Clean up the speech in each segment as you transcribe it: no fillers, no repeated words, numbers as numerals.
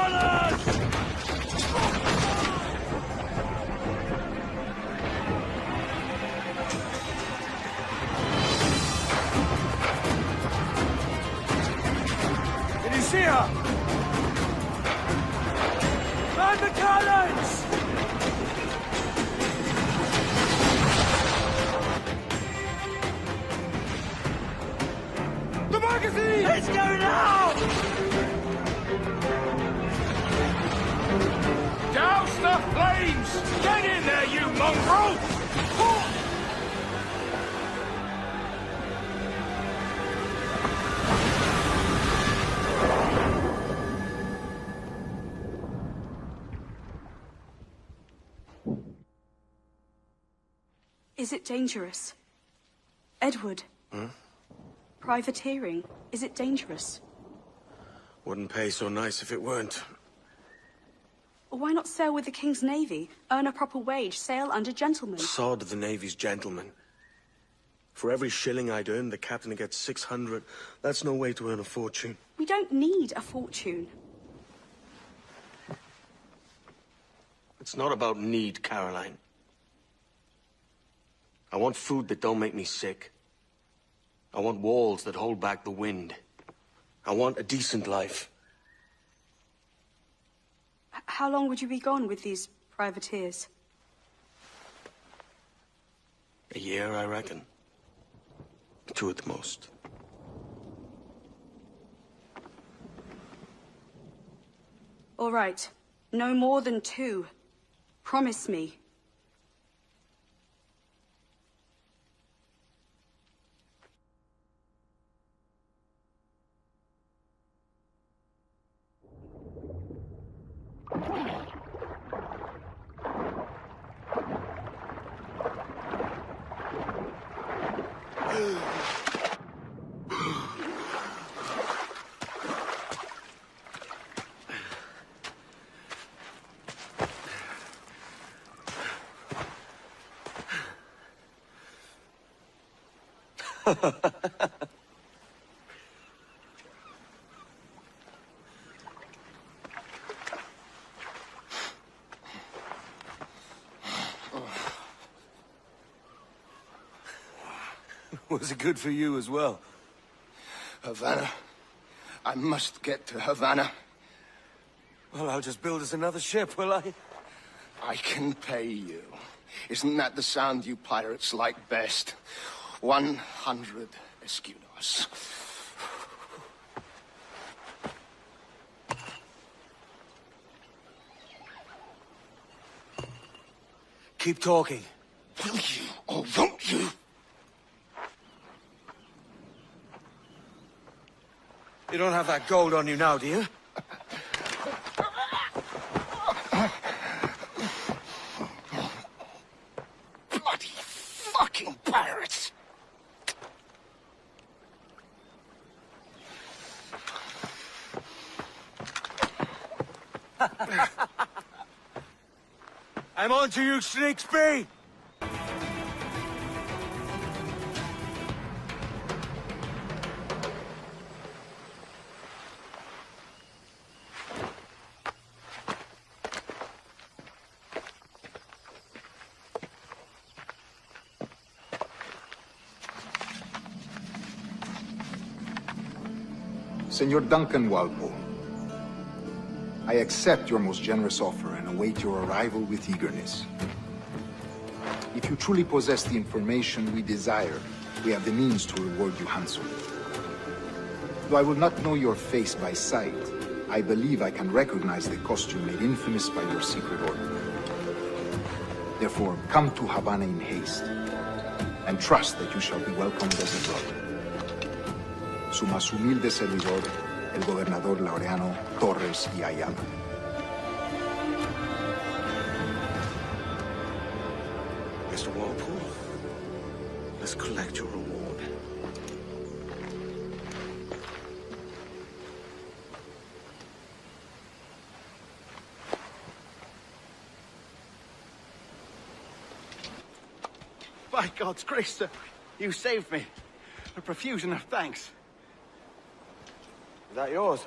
colours! Can you see her? Find the colours! The magazine! Let's go now! Douse the flames! Get in there, you mongrel! Is it dangerous? Edward? Privateering, is it dangerous? Wouldn't pay so nice if it weren't. Why not sail with the King's Navy? Earn a proper wage, sail under gentlemen. Sod the Navy's gentlemen. For every shilling I'd earn, the captain gets 600. That's no way to earn a fortune. We don't need a fortune. It's not about need, Caroline. I want food that don't make me sick. I want walls that hold back the wind. I want a decent life. How long would you be gone with these privateers? A year, I reckon. 2 at the most. All right. No more than 2. Promise me. Was it good for you as well? Havana. I must get to Havana. Well, I'll just build us another ship, will I? I can pay you. Isn't that the sound you pirates like best? 100 escudos. Keep talking. Will you or won't you? You don't have that gold on you now, do you? Bloody fucking pirates! I'm on to you, Snakesby! Senor Duncan Walpole, I accept your most generous offer and await your arrival with eagerness. If you truly possess the information we desire, we have the means to reward you handsomely. Though I will not know your face by sight, I believe I can recognize the costume made infamous by your secret order. Therefore, come to Havana in haste, and trust that you shall be welcomed as a brother. Su más humilde servidor, el gobernador Laureano Torres y Ayala. Mr. Walpole, let's collect your reward. By God's grace, sir, you saved me. A profusion of thanks. Is that yours?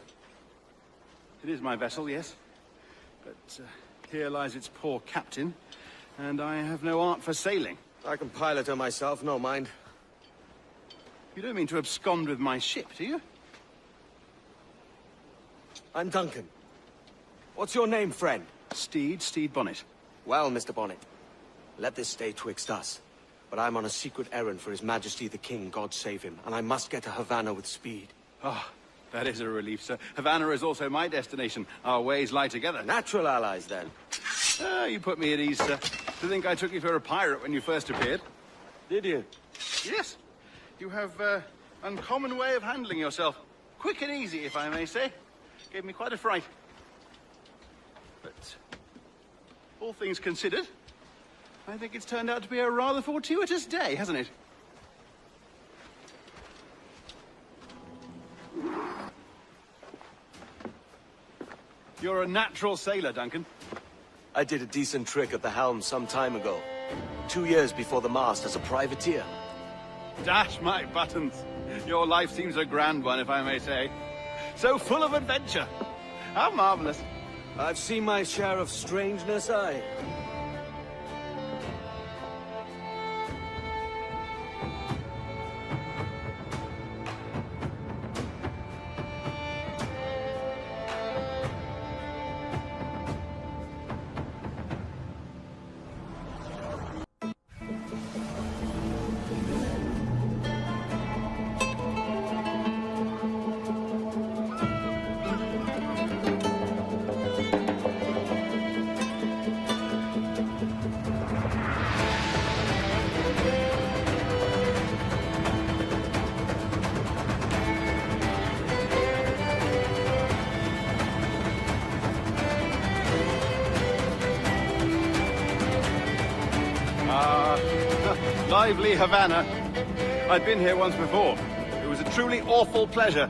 It is my vessel, yes. But here lies its poor captain, and I have no art for sailing. I can pilot her myself, no mind. You don't mean to abscond with my ship, do you? I'm Duncan. What's your name, friend? Steed Bonnet. Well, Mr. Bonnet, let this stay twixt us. But I'm on a secret errand for His Majesty the King, God save him, and I must get to Havana with speed. Ah, that is a relief, sir. Havana is also my destination. Our ways lie together. Natural allies, then. Ah, you put me at ease, sir. To think I took you for a pirate when you first appeared. Did you? Yes. You have uncommon way of handling yourself. Quick and easy, if I may say. Gave me quite a fright. But all things considered, I think it's turned out to be a rather fortuitous day, hasn't it? You're a natural sailor, Duncan. I did a decent trick at the helm some time ago. 2 years before the mast as a privateer. Dash my buttons. Your life seems a grand one, if I may say. So full of adventure. How marvelous. I've seen my share of strangeness, aye. Lively Havana. I'd been here once before. It was a truly awful pleasure.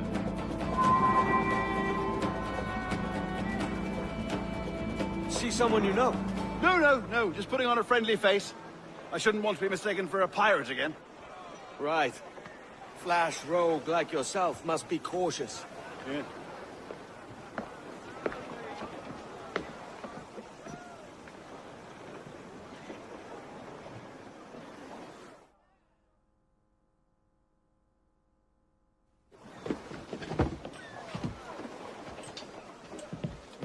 See someone you know? No. Just putting on a friendly face. I shouldn't want to be mistaken for a pirate again. Right. Flash rogue like yourself must be cautious. Yeah.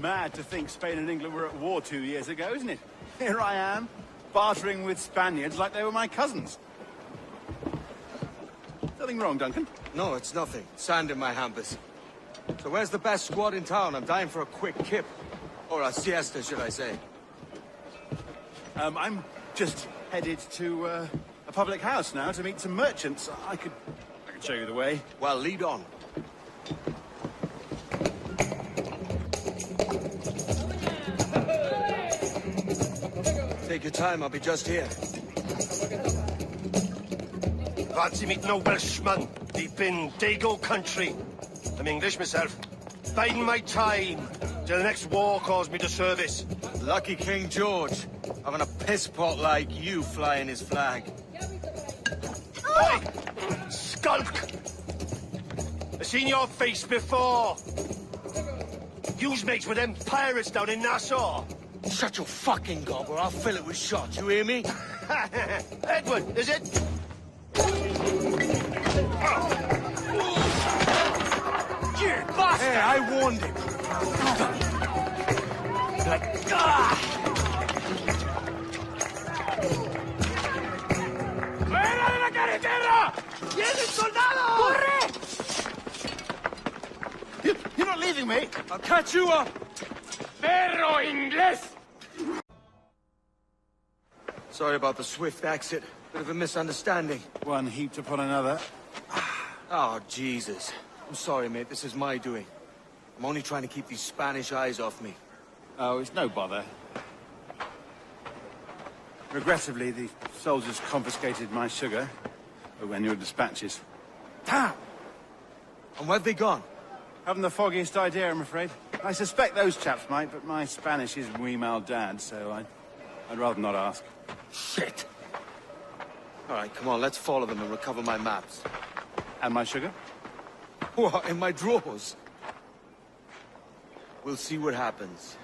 Mad to think Spain and England were at war 2 years ago, isn't it? Here I am, bartering with Spaniards like they were my cousins. Nothing wrong, Duncan? No, it's nothing. Sand in my hampers. So where's the best squad in town? I'm dying for a quick kip. Or a siesta, should I say. I'm just headed to a public house now to meet some merchants. I could show you the way. Well, lead on. Take your time, I'll be just here. Fancy meeting no Welshman deep in Dago country. I'm English myself. Biding my time till the next war calls me to service. Lucky King George, having a piss pot like you flying his flag. Hey! Skulk! I've seen your face before. You's mates with them pirates down in Nassau. Shut your fucking gob or I'll fill it with shot, you hear me? Edward, is it? You bastard! Hey, I warned him. ¡Fuera de la carretera! ¡Vienen soldados! ¡Corre! You're not leaving me? I'll catch you up! ¡Perro inglés! Sorry about the swift exit. Bit of a misunderstanding. One heaped upon another. Oh, Jesus. I'm sorry, mate. This is my doing. I'm only trying to keep these Spanish eyes off me. Oh, it's no bother. Regrettably, the soldiers confiscated my sugar when your dispatches. Damn! And where've they gone? Haven't the foggiest idea, I'm afraid. I suspect those chaps might, but my Spanish is muy mal dad, so I'd rather not ask. Shit! All right, come on, let's follow them and recover my maps. And my sugar? What, in my drawers? We'll see what happens.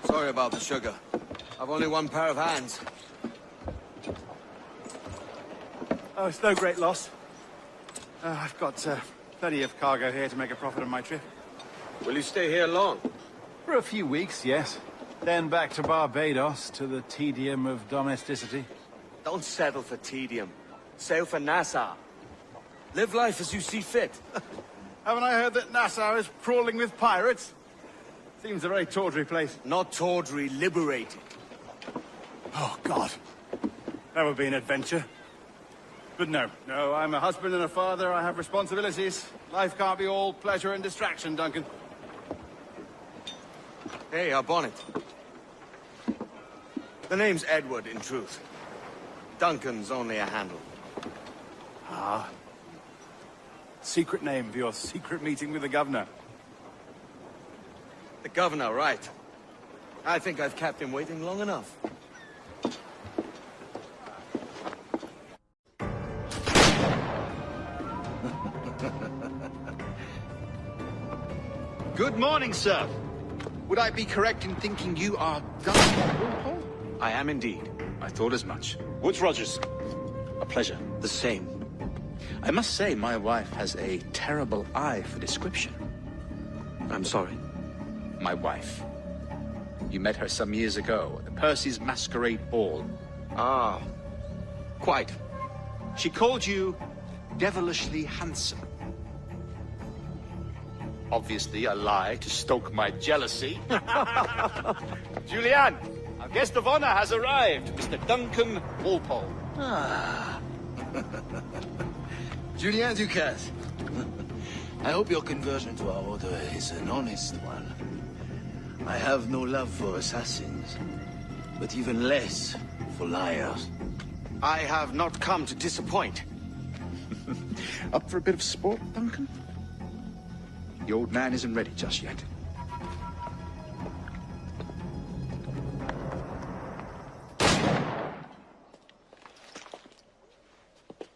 Sorry about the sugar. I've only one pair of hands. Oh, it's no great loss. I've got plenty of cargo here to make a profit on my trip. Will you stay here long? For a few weeks, yes. Then back to Barbados, to the tedium of domesticity. Don't settle for tedium. Sail for Nassau. Live life as you see fit. Haven't I heard that Nassau is crawling with pirates? Seems a very tawdry place. Not tawdry, liberating. Oh, God. That would be an adventure. But no, I'm a husband and a father. I have responsibilities. Life can't be all pleasure and distraction, Duncan. Hey, our bonnet. The name's Edward, in truth. Duncan's only a handle. Ah. Secret name for your secret meeting with the governor. The governor, right. I think I've kept him waiting long enough. Good morning, sir. Would I be correct in thinking you are Duncan? I am indeed. I thought as much. Woods Rogers. A pleasure. The same. I must say, my wife has a terrible eye for description. I'm sorry. My wife. You met her some years ago at the Percy's Masquerade Ball. Ah, quite. She called you devilishly handsome. Obviously a lie to stoke my jealousy. Julianne, our guest of honor has arrived, Mr. Duncan Walpole. Ah. Julien Ducasse. I hope your conversion to our order is an honest one. I have no love for assassins, but even less for liars. I have not come to disappoint. Up for a bit of sport, Duncan? The old man isn't ready just yet.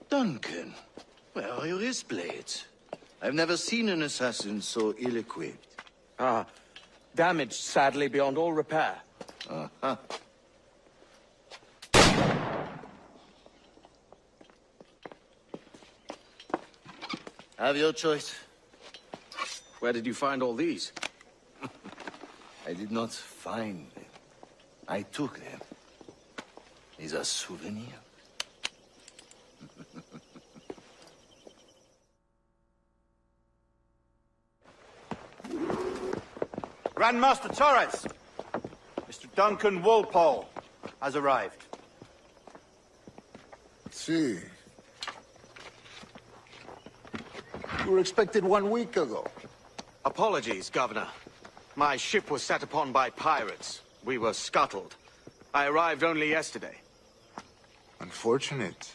Duncan, where are your wrist blades? I've never seen an assassin so ill-equipped. Ah, damaged sadly beyond all repair. Uh-huh. Have your choice. Where did you find all these? I did not find them. I took them. These are souvenirs. Grandmaster Torres! Mr. Duncan Walpole has arrived. See. You were expected 1 week ago. Apologies, Governor. My ship was set upon by pirates. We were scuttled. I arrived only yesterday. Unfortunate.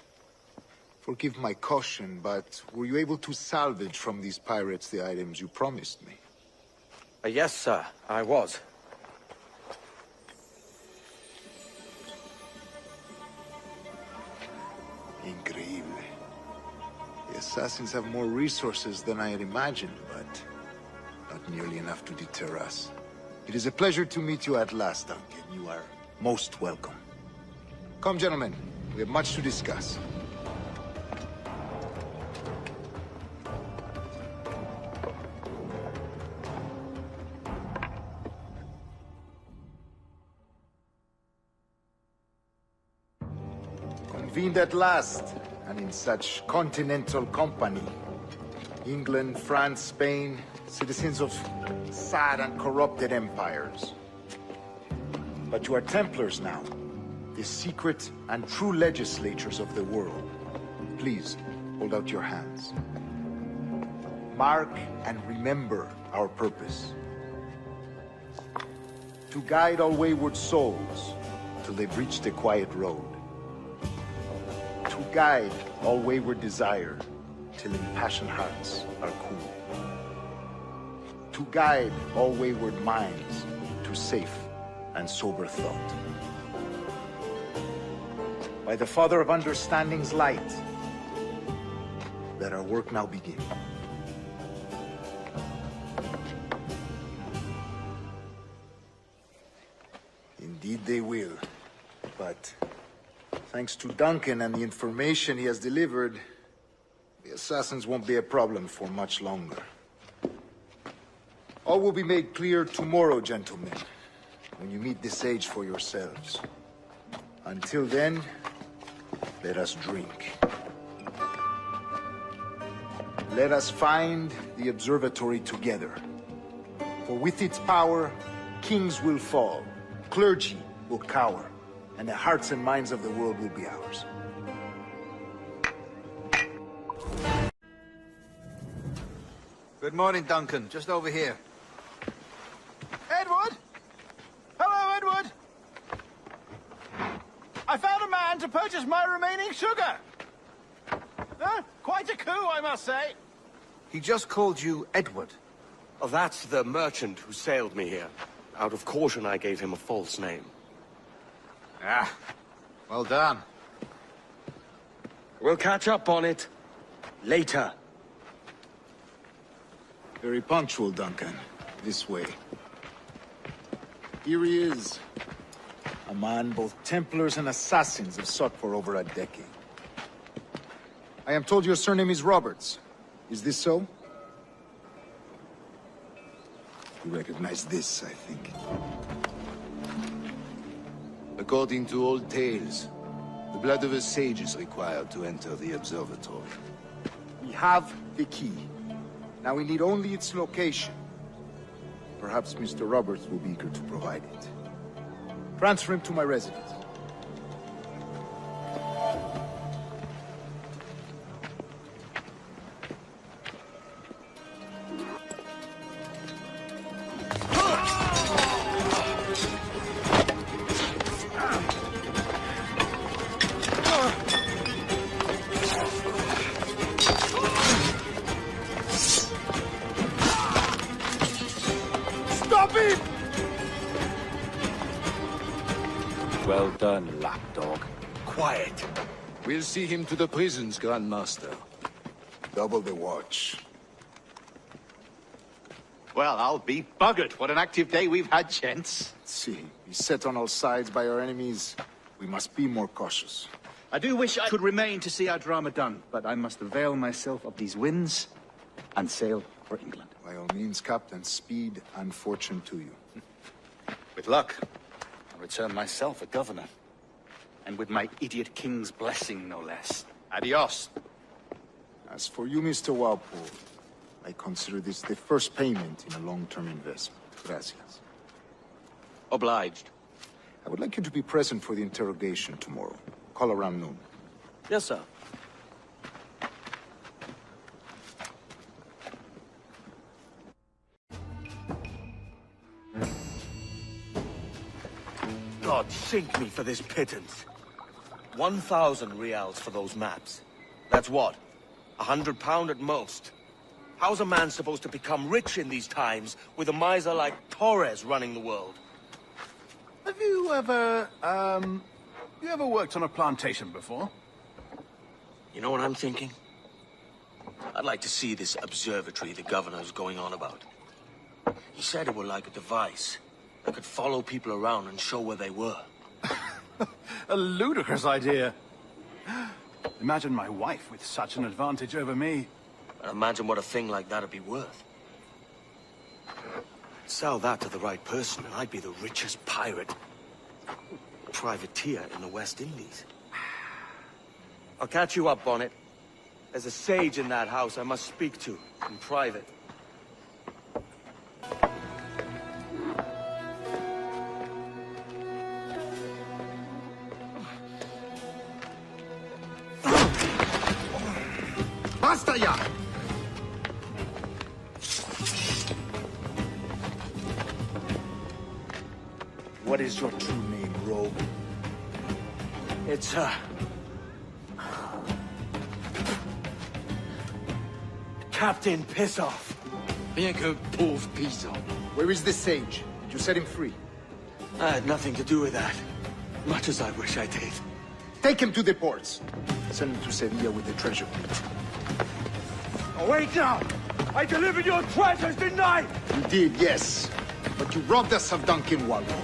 Forgive my caution, but were you able to salvage from these pirates the items you promised me? Yes, sir, I was. Increíble. The assassins have more resources than I had imagined, but not nearly enough to deter us. It is a pleasure to meet you at last, Duncan. You are most welcome. Come, gentlemen. We have much to discuss. Convened at last, and in such continental company. England, France, Spain, citizens of sad and corrupted empires. But you are Templars now, the secret and true legislators of the world. Please, hold out your hands. Mark and remember our purpose. To guide all wayward souls till they've reached the quiet road. To To guide all wayward desire, till impassioned hearts are cool. To guide all wayward minds to safe and sober thought. By the Father of Understanding's light, let our work now begin. Indeed they will, but thanks to Duncan and the information he has delivered, the assassins won't be a problem for much longer. All will be made clear tomorrow, gentlemen, when you meet the sage for yourselves. Until then, let us drink. Let us find the observatory together. For with its power, kings will fall, clergy will cower, and the hearts and minds of the world will be ours. Good morning, Duncan. Just over here. Edward? Hello, Edward. I found a man to purchase my remaining sugar. Quite a coup, I must say. He just called you Edward. Oh, that's the merchant who sailed me here. Out of caution, I gave him a false name. Ah, well done. We'll catch up on it later. Very punctual, Duncan. This way. Here he is. A man both Templars and Assassins have sought for over a decade. I am told your surname is Roberts. Is this so? You recognize this, I think. According to old tales, the blood of a sage is required to enter the observatory. We have the key. Now we need only its location. Perhaps Mr. Roberts will be eager to provide it. Transfer him to my residence. Stop him! Well done, lapdog. Quiet. We'll see him to the prisons, Grandmaster. Double the watch. Well, I'll be buggered. What an active day we've had, gents. Let's see. Beset on all sides by our enemies, we must be more cautious. I do wish I could remain to see our drama done, but I must avail myself of these winds and sail for England. By all means, Captain, speed and fortune to you. With luck, I'll return myself a governor. And with my idiot king's blessing, no less. Adios. As for you, Mr. Walpole, I consider this the first payment in a long-term investment. Gracias. Obliged. I would like you to be present for the interrogation tomorrow. Call around noon. Yes, sir. God sink me for this pittance. 1,000 reals for those maps. That's what? £100 at most. How's a man supposed to become rich in these times with a miser like Torres running the world? Have you ever, worked on a plantation before? You know what I'm thinking? I'd like to see this observatory the governor's going on about. He said it were like a device that could follow people around and show where they were. A ludicrous idea. Imagine my wife with such an advantage over me. And imagine what a thing like that'd be worth. Sell that to the right person and I'd be the richest pirate, privateer in the West Indies. I'll catch you up on it. There's a sage in that house I must speak to in private. Basta ya! What is your true name, rogue? It's, captain, piss off. Rien qu'un pauvre paysan. Where is the sage? Did you set him free? I had nothing to do with that. Much as I wish I did. Take him to the ports. Send him to Sevilla with the treasure. Oh, wait now! I delivered your treasures, didn't I? You did, yes. But you robbed us of Duncan Waldo.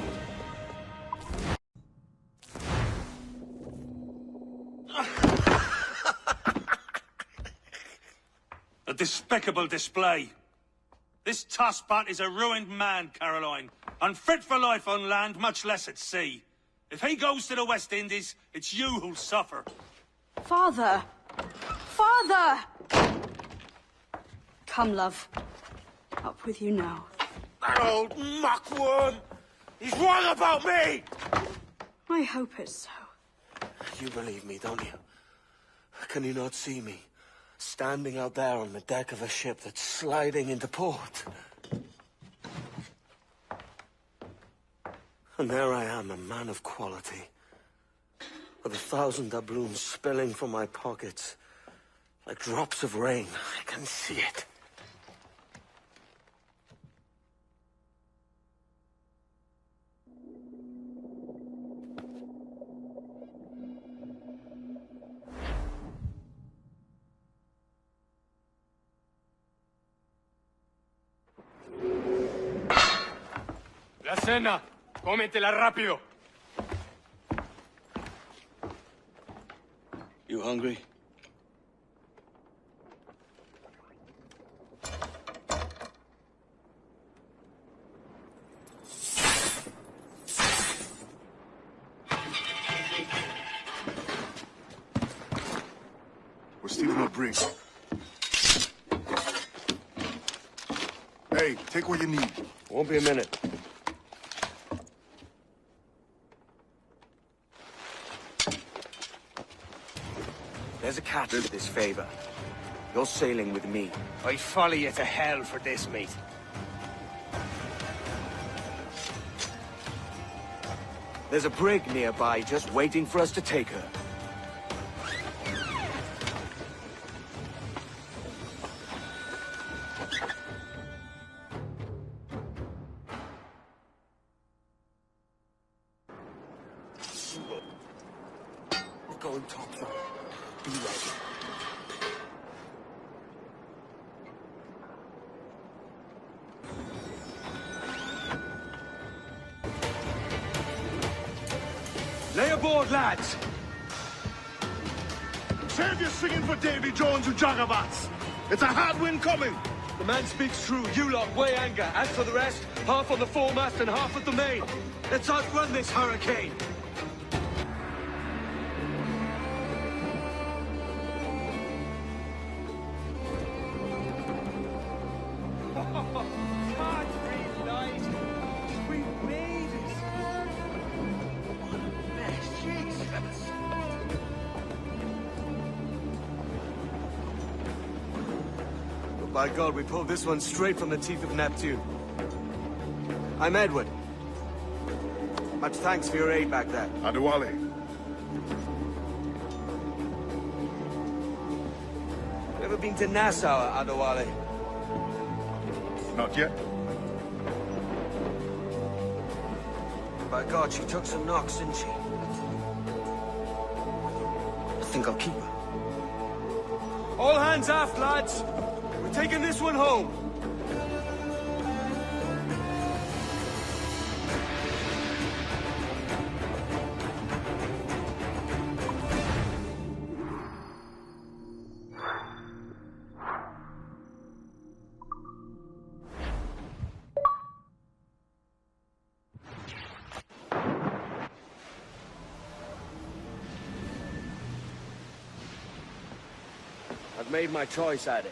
A despicable display. This tosspot is a ruined man, Caroline. Unfit for life on land, much less at sea. If he goes to the West Indies, it's you who'll suffer. Father! Father! Come, love. Up with you now. That old muckworm! He's wrong about me! I hope it's so. You believe me, don't you? Can you not see me? Standing out there on the deck of a ship that's sliding into port. And there I am, a man of quality. With 1,000 doubloons spilling from my pockets. Like drops of rain. I can see it. La cena. Cómetela rápido. You hungry? We're stealing a brig. Hey, take what you need. Won't be a minute. There's a catch to this favor. You're sailing with me. I follow you to hell for this, mate. There's a brig nearby just waiting for us to take her. We're going topside. Be ready. Lay aboard, lads! Save your singing for Davy Jones, you jagabats! It's a hard wind coming! The man speaks true. You lot weigh anchor. As for the rest, half on the foremast and half at the main. Let's outrun this hurricane. By God, we pulled this one straight from the teeth of Neptune. I'm Edward. Much thanks for your aid back there. Adewale. Ever been to Nassau, Adewale? Not yet. By God, she took some knocks, didn't she? I think I'll keep her. All hands aft, lads! We're taking this one home. I've made my choice, Addy.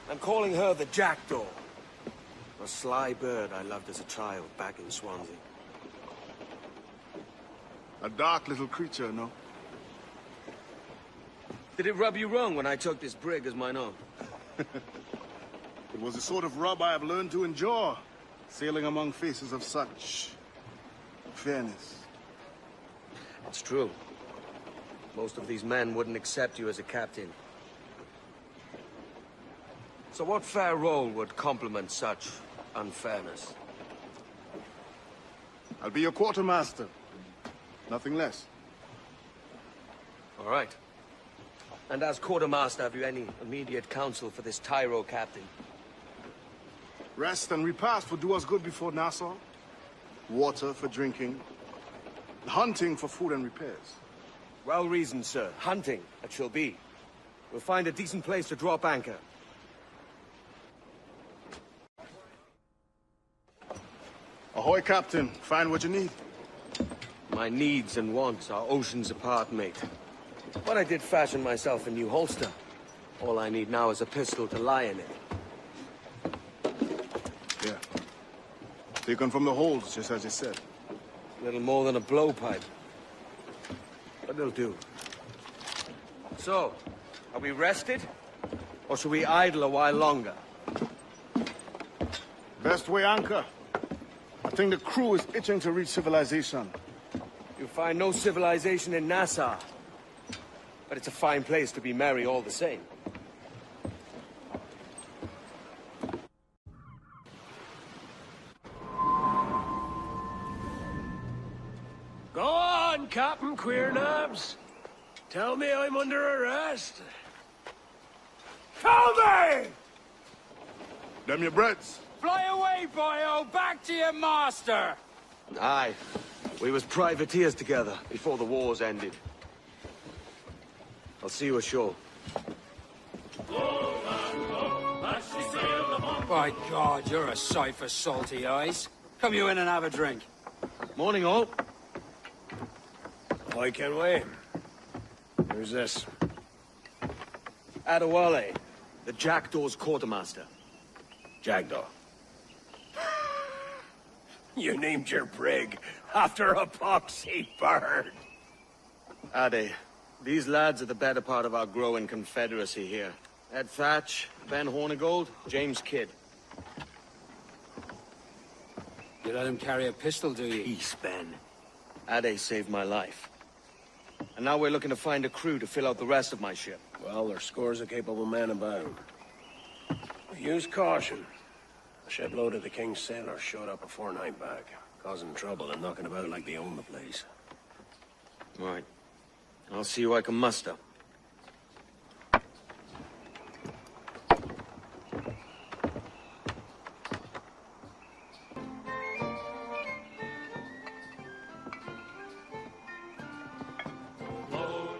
I'm calling her the Jackdaw. A sly bird I loved as a child back in Swansea. A dark little creature, no? Did it rub you wrong when I took this brig as mine own? It was the sort of rub I have learned to endure, sailing among faces of such fairness. It's true. Most of these men wouldn't accept you as a captain. So what fair role would complement such unfairness? I'll be your quartermaster. Nothing less. All right. And as quartermaster, have you any immediate counsel for this Tyro captain? Rest and repast would do us good before Nassau. Water for drinking. Hunting for food and repairs. Well reasoned, sir. Hunting, it shall be. We'll find a decent place to drop anchor. Ahoy, Captain. Find what you need. My needs and wants are oceans apart, mate. But I did fashion myself a new holster. All I need now is a pistol to lie in it. Yeah. Taken from the holds, just as you said. Little more than a blowpipe. But it'll do. So, are we rested? Or should we idle a while longer? Best way anchor. I think the crew is itching to reach civilization. You'll find no civilization in Nassau. But it's a fine place to be merry all the same. Go on, Captain Queernabs. Tell me I'm under arrest. Tell me! Them your breads. Fly away, boyo! Back to your master! Aye. We was privateers together before the wars ended. I'll see you ashore. By God, you're a sight for salty eyes. Come you in and have a drink. Morning, all. I can wait. Who's this? Adewale, the Jackdaw's quartermaster. Jackdaw. You named your brig after a poxy bird. Ade, these lads are the better part of our growing confederacy here. Ed Thatch, Ben Hornigold, James Kidd. You let him carry a pistol, do you? Peace, Ben. Ade saved my life. And now we're looking to find a crew to fill out the rest of my ship. Well, there's scores of capable men about. Use caution. A shipload of the King's sailors showed up a fortnight back, causing trouble and knocking about like they own the place. Right. I'll see who I can muster.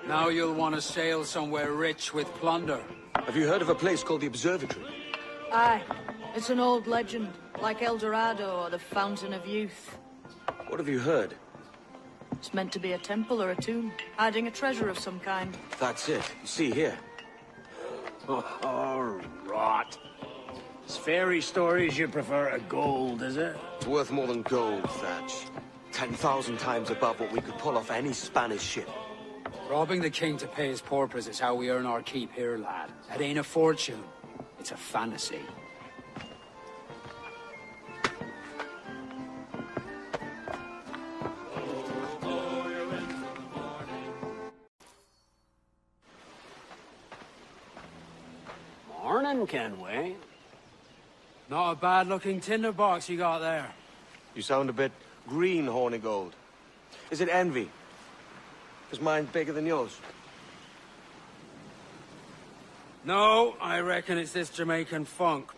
Now you'll want to sail somewhere rich with plunder. Have you heard of a place called the Observatory? Aye. It's an old legend, like El Dorado or the Fountain of Youth. What have you heard? It's meant to be a temple or a tomb, hiding a treasure of some kind. That's it. You see here. Oh, rot. It's fairy stories you prefer to gold, is it? It's worth more than gold, Thatch. 10,000 times above what we could pull off any Spanish ship. Robbing the king to pay his porpoise is how we earn our keep here, lad. That ain't a fortune. It's a fantasy. Morning, Kenway. Not a bad-looking tinderbox you got there. You sound a bit green, Hornigold. Is it envy? Because mine's bigger than yours. No, I reckon it's this Jamaican funk.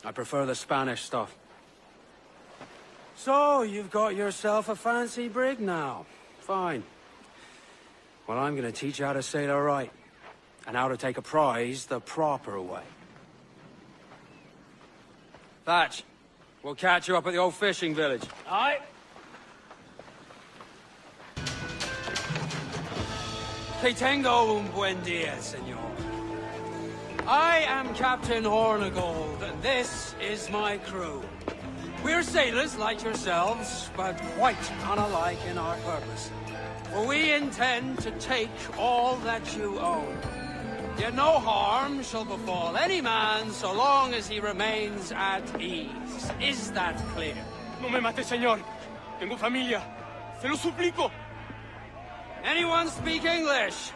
I prefer the Spanish stuff. So, you've got yourself a fancy brig now. Fine. Well, I'm gonna teach you how to sail her right. And how to take a prize the proper way. Thatch, we'll catch you up at the old fishing village. Aye. Que tengo un buen dia, senor. I am Captain Hornigold, and this is my crew. We're sailors like yourselves, but quite unalike in our purpose. For we intend to take all that you own. Yet no harm shall befall any man so long as he remains at ease. Is that clear? No me mate, señor. Tengo familia. Se lo suplico. Anyone speak English?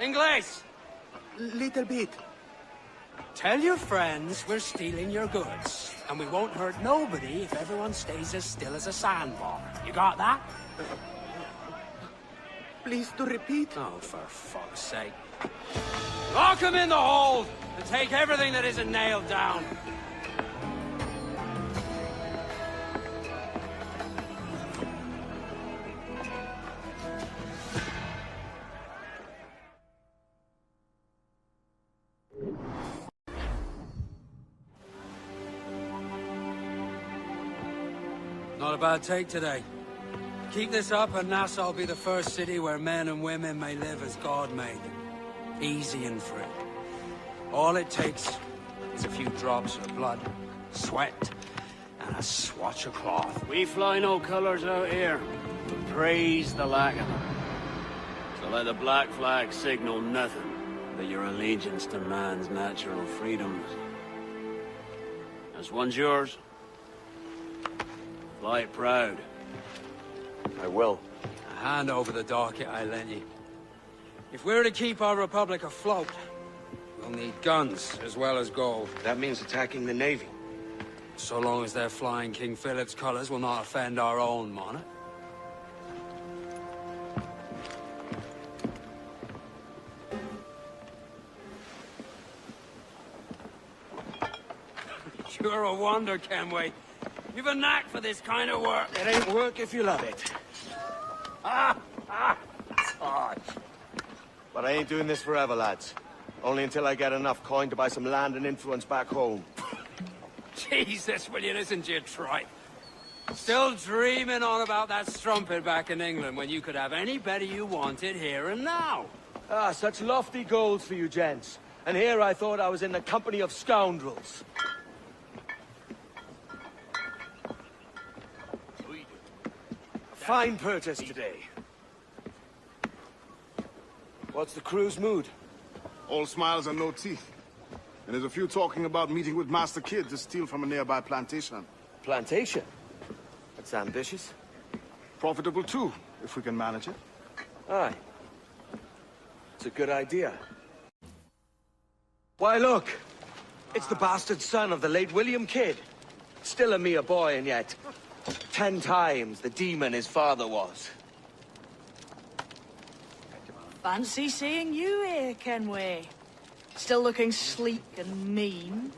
Inglés? Little bit. Tell your friends we're stealing your goods, and we won't hurt nobody if everyone stays as still as a sandbar. You got that? Please to repeat. Oh, for fuck's sake. Lock him in the hold, and take everything that isn't nailed down. Not a bad take today. Keep this up and Nassau will be the first city where men and women may live as God made them. Easy and free. All it takes is a few drops of blood, sweat, and a swatch of cloth. We fly no colours out here, but praise the lack of them. So let the black flag signal nothing but your allegiance to man's natural freedoms. This one's yours. Fly it proud. I will. Hand over the docket I lent you. If we're to keep our republic afloat, we'll need guns as well as gold. That means attacking the Navy. So long as they're flying King Philip's colours will not offend our own monarch. You're a wonder, Kenway. You've a knack for this kind of work. It ain't work if you love it. But I ain't doing this forever, lads. Only until I get enough coin to buy some land and influence back home. Jesus, will you listen to your tripe? Still dreaming on about that strumpet back in England when you could have anybody you wanted here and now. Ah, such lofty goals for you gents. And here I thought I was in the company of scoundrels. Fine purchase today. What's the crew's mood? All smiles and no teeth. And there's a few talking about meeting with Master Kid to steal from a nearby plantation. Plantation? That's ambitious. Profitable too, if we can manage it. Aye. It's a good idea. Why, look! It's the bastard son of the late William Kidd. Still a mere boy, and yet 10 times the demon his father was. Fancy seeing you here, Kenway. Still looking sleek and mean.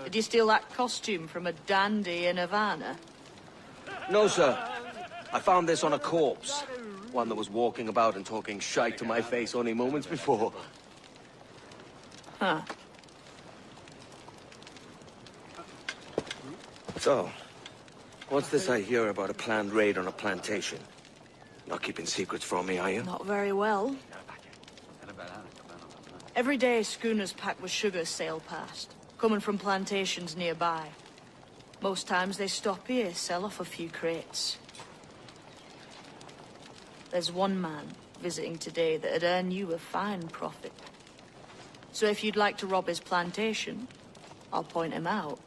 Did you steal that costume from a dandy in Havana? No, sir. I found this on a corpse. One that was walking about and talking shite to my face only moments before. Huh. So, what's this I hear about a planned raid on a plantation? Not keeping secrets from me, are you? Not very well. Every day, schooners packed with sugar sail past, coming from plantations nearby. Most times they stop here, sell off a few crates. There's one man visiting today that'd earn you a fine profit. So if you'd like to rob his plantation, I'll point him out.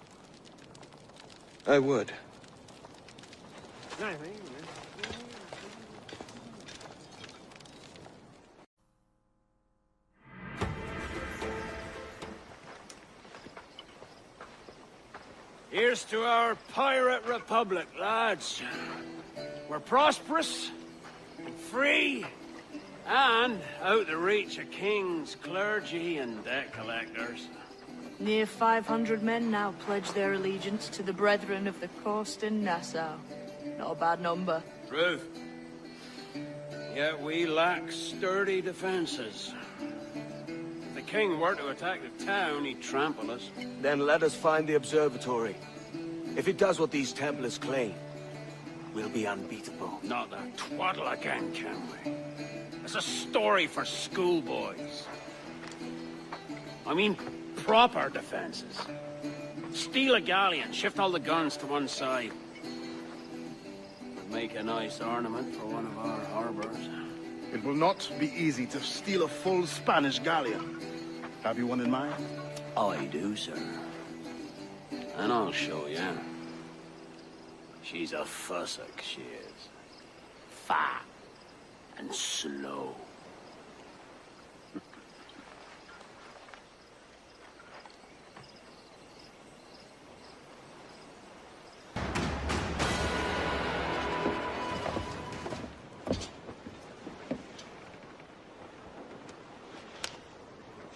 I would. Here's to our pirate republic, lads. We're prosperous, free, and out the reach of kings, clergy, and debt collectors. Near 500 men now pledge their allegiance to the Brethren of the Coast in Nassau. Not a bad number. Truth. Yet we lack sturdy defenses. If the king were to attack the town, he'd trample us. Then let us find the observatory. If it does what these Templars claim, we'll be unbeatable. Not that twaddle again, can we? It's a story for schoolboys. I mean, proper defenses. Steal a galleon, shift all the guns to one side. Make a nice ornament for one of our harbors. It will not be easy to steal a full Spanish galleon. Have you one in mind? I do, sir. And I'll show you. She's a fussock, she is. Fat and slow.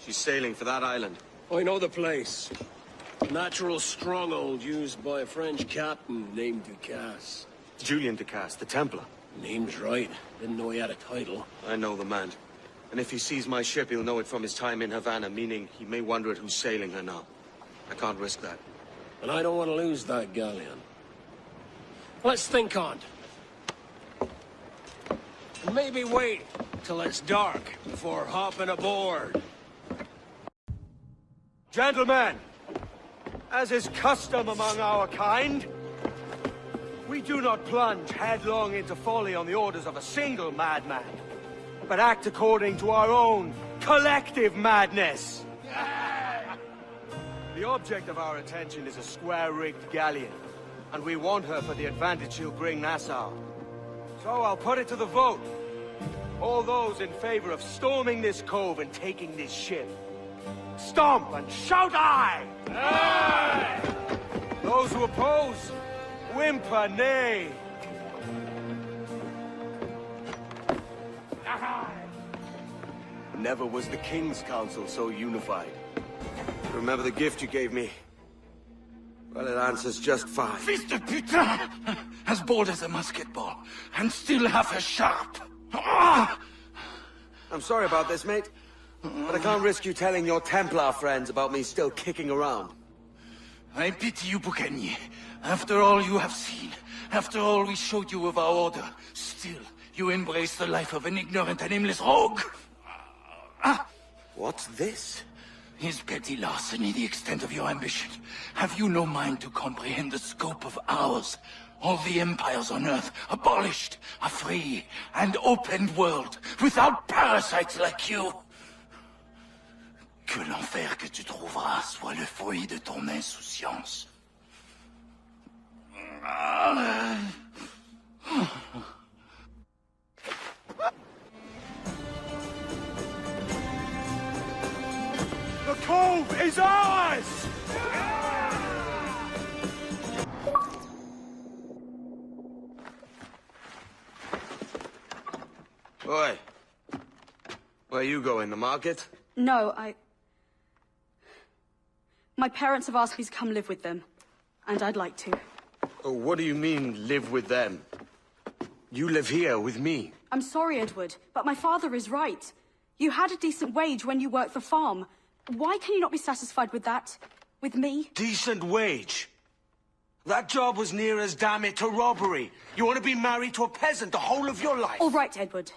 She's sailing for that island. I know the place. Natural stronghold used by a French captain named Ducasse. Julian Ducasse, the Templar. Name's right. Didn't know he had a title. I know the man. And if he sees my ship, he'll know it from his time in Havana, meaning he may wonder at who's sailing her now. I can't risk that. And I don't want to lose that galleon. Let's think on it. And maybe wait till it's dark before hopping aboard. Gentlemen, as is custom among our kind, we do not plunge headlong into folly on the orders of a single madman, but act according to our own collective madness. The object of our attention is a square-rigged galleon, and we want her for the advantage she'll bring Nassau. So I'll put it to the vote. All those in favor of storming this cove and taking this ship, stomp and shout aye! Aye! Those who oppose, whimper nay. Never was the King's Council so unified. Remember the gift you gave me? Well, it answers just fine. Fils de putain! As bold as a musket ball, and still half as sharp. I'm sorry about this, mate. But I can't risk you telling your Templar friends about me still kicking around. I pity you, Boucanier. After all you have seen, after all we showed you of our order, still you embrace the life of an ignorant and aimless rogue. What's this? Is petty larceny the extent of your ambition? Have you no mind to comprehend the scope of ours? All the empires on Earth abolished, a free and open world, without parasites like you. Que l'enfer que tu trouveras soit le fruit de ton insouciance. The cove is ours! Oi. Where you going, the market? No, My parents have asked me to come live with them, and I'd like to. Oh, what do you mean, live with them? You live here with me. I'm sorry, Edward, but my father is right. You had a decent wage when you worked the farm. Why can you not be satisfied with that? With me? Decent wage? That job was near as, damn it, to robbery. You want to be married to a peasant the whole of your life? All right, Edward.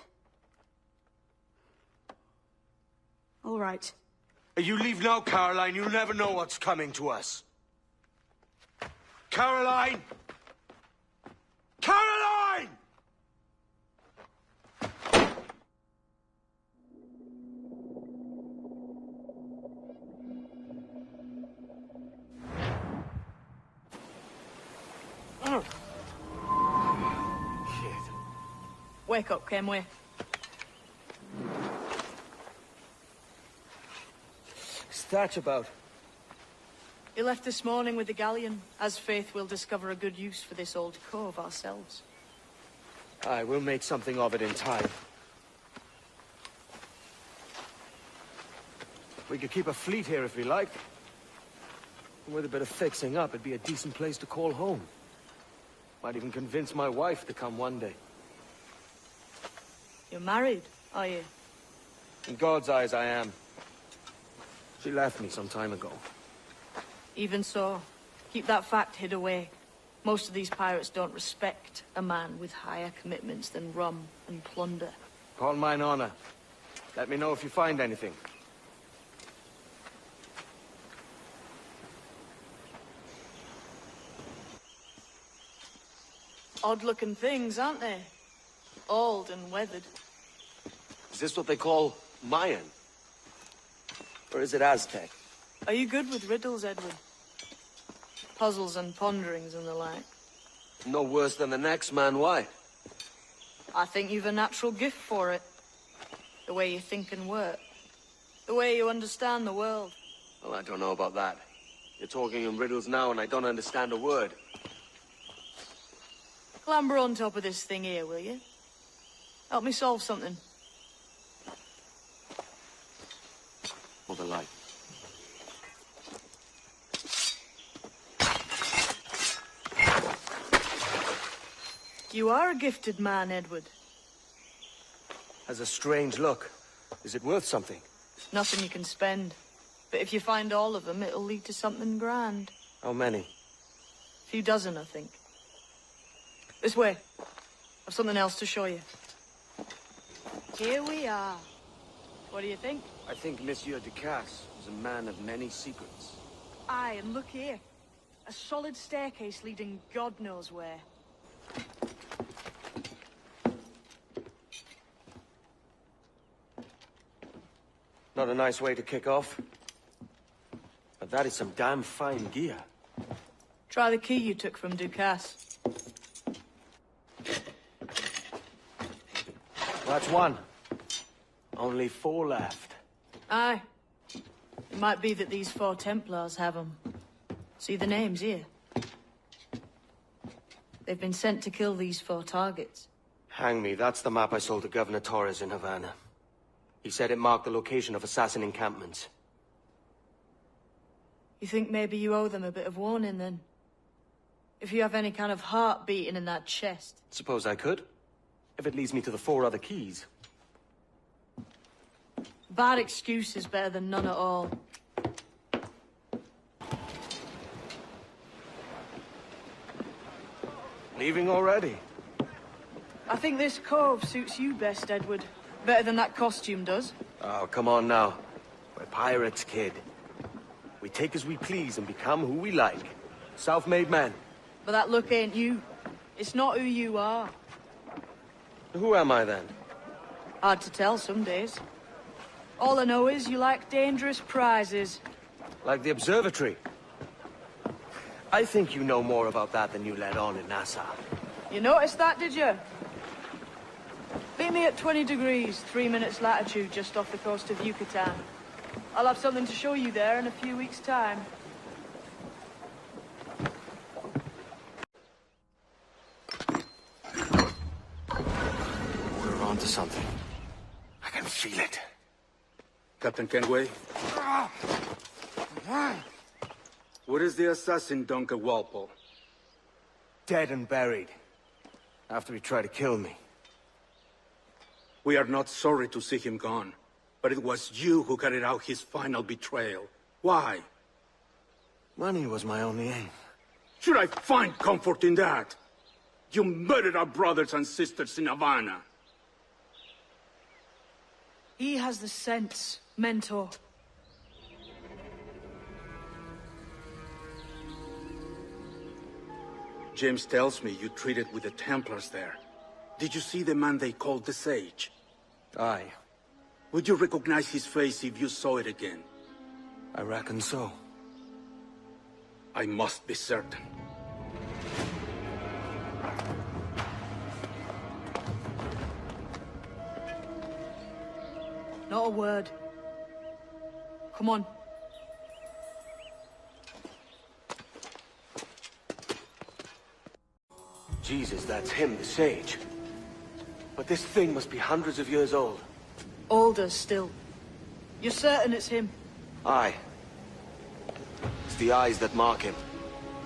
All right. You leave now, Caroline. You'll never know what's coming to us. Caroline! Caroline! Wake up, Kenway. What's that about? He left this morning with the galleon. As faith, we'll discover a good use for this old cove ourselves. Aye, we'll make something of it in time. We could keep a fleet here if we liked. With a bit of fixing up, it'd be a decent place to call home. Might even convince my wife to come one day. You're married, are you? In God's eyes, I am. She left me some time ago. Even so, keep that fact hid away. Most of these pirates don't respect a man with higher commitments than rum and plunder. Call mine honor. Let me know if you find anything. Odd-looking things, aren't they? Old and weathered. Is this what they call Mayan? Or is it Aztec? Are you good with riddles, Edward? Puzzles and ponderings and the like? No worse than the next man, why? I think you've a natural gift for it. The way you think and work. The way you understand the world. Well, I don't know about that. You're talking in riddles now and I don't understand a word. Clamber on top of this thing here, will you? Help me solve something. for the light. You are a gifted man, Edward. Has a strange look. Is it worth something? Nothing you can spend. But if you find all of them, it'll lead to something grand. How many? A few dozen, I think. This way. I've something else to show you. Here we are. What do you think? I think Monsieur Ducasse is a man of many secrets. Aye, and look here. A solid staircase leading God knows where. Not a nice way to kick off. But that is some damn fine gear. Try the key you took from Ducasse. That's one. Only 4 left. Aye. It might be that these 4 Templars have them. See the names here? They've been sent to kill these 4 targets. Hang me, that's the map I sold to Governor Torres in Havana. He said it marked the location of assassin encampments. You think maybe you owe them a bit of warning, then? If you have any kind of heart beating in that chest. Suppose I could? If it leads me to the 4 other keys. Bad excuse is better than none at all. Leaving already? I think this cove suits you best, Edward. Better than that costume does. Oh, come on now. We're pirates, kid. We take as we please and become who we like. Self-made men. But that look ain't you. It's not who you are. Who am I, then? Hard to tell some days. All I know is you like dangerous prizes. Like the observatory. I think you know more about that than you let on in Nassau. You noticed that, did you? Meet me at 20 degrees, 3 minutes latitude, just off the coast of Yucatan. I'll have something to show you there in a few weeks' time. We're onto something. I can feel it. Captain Kenway? What is the assassin Duncan Walpole? Dead and buried. After he tried to kill me. We are not sorry to see him gone, but it was you who carried out his final betrayal. Why? Money was my only aim. Should I find comfort in that? You murdered our brothers and sisters in Havana. He has the sense, Mentor. James tells me you treated with the Templars there. Did you see the man they called the Sage? Aye. Would you recognize his face if you saw it again? I reckon so. I must be certain. Not a word. Come on. Jesus, that's him, the Sage. But this thing must be hundreds of years old. Older still. You're certain it's him? Aye. It's the eyes that mark him.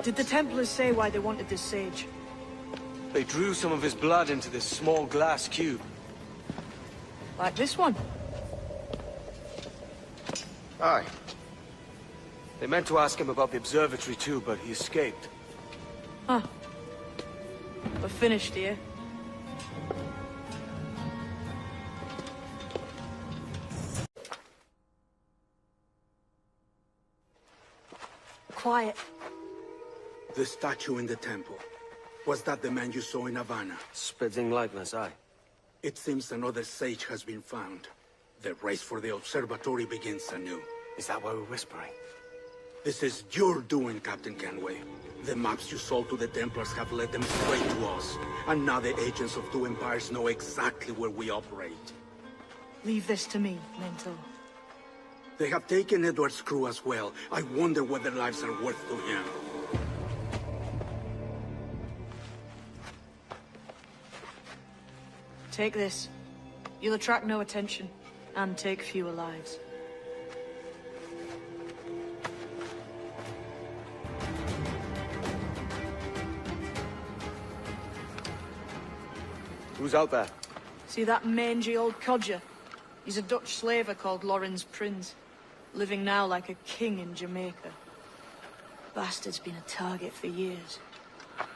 Did the Templars say why they wanted this Sage? They drew some of his blood into this small glass cube. Like this one? Aye. They meant to ask him about the observatory too, but he escaped. Huh. We're finished here. Quiet. The statue in the temple. Was that the man you saw in Havana? Spitting likeness, aye. It seems another sage has been found. The race for the observatory begins anew. Is that why we're whispering? This is your doing, Captain Kenway. The maps you sold to the Templars have led them straight to us. And now the agents of two empires know exactly where we operate. Leave this to me, Mentor. They have taken Edward's crew as well. I wonder what their lives are worth to him. Take this. You'll attract no attention, and take fewer lives. Who's out there? See that mangy old codger? He's a Dutch slaver called Lawrence Prince, living now like a king in Jamaica. Bastard's been a target for years.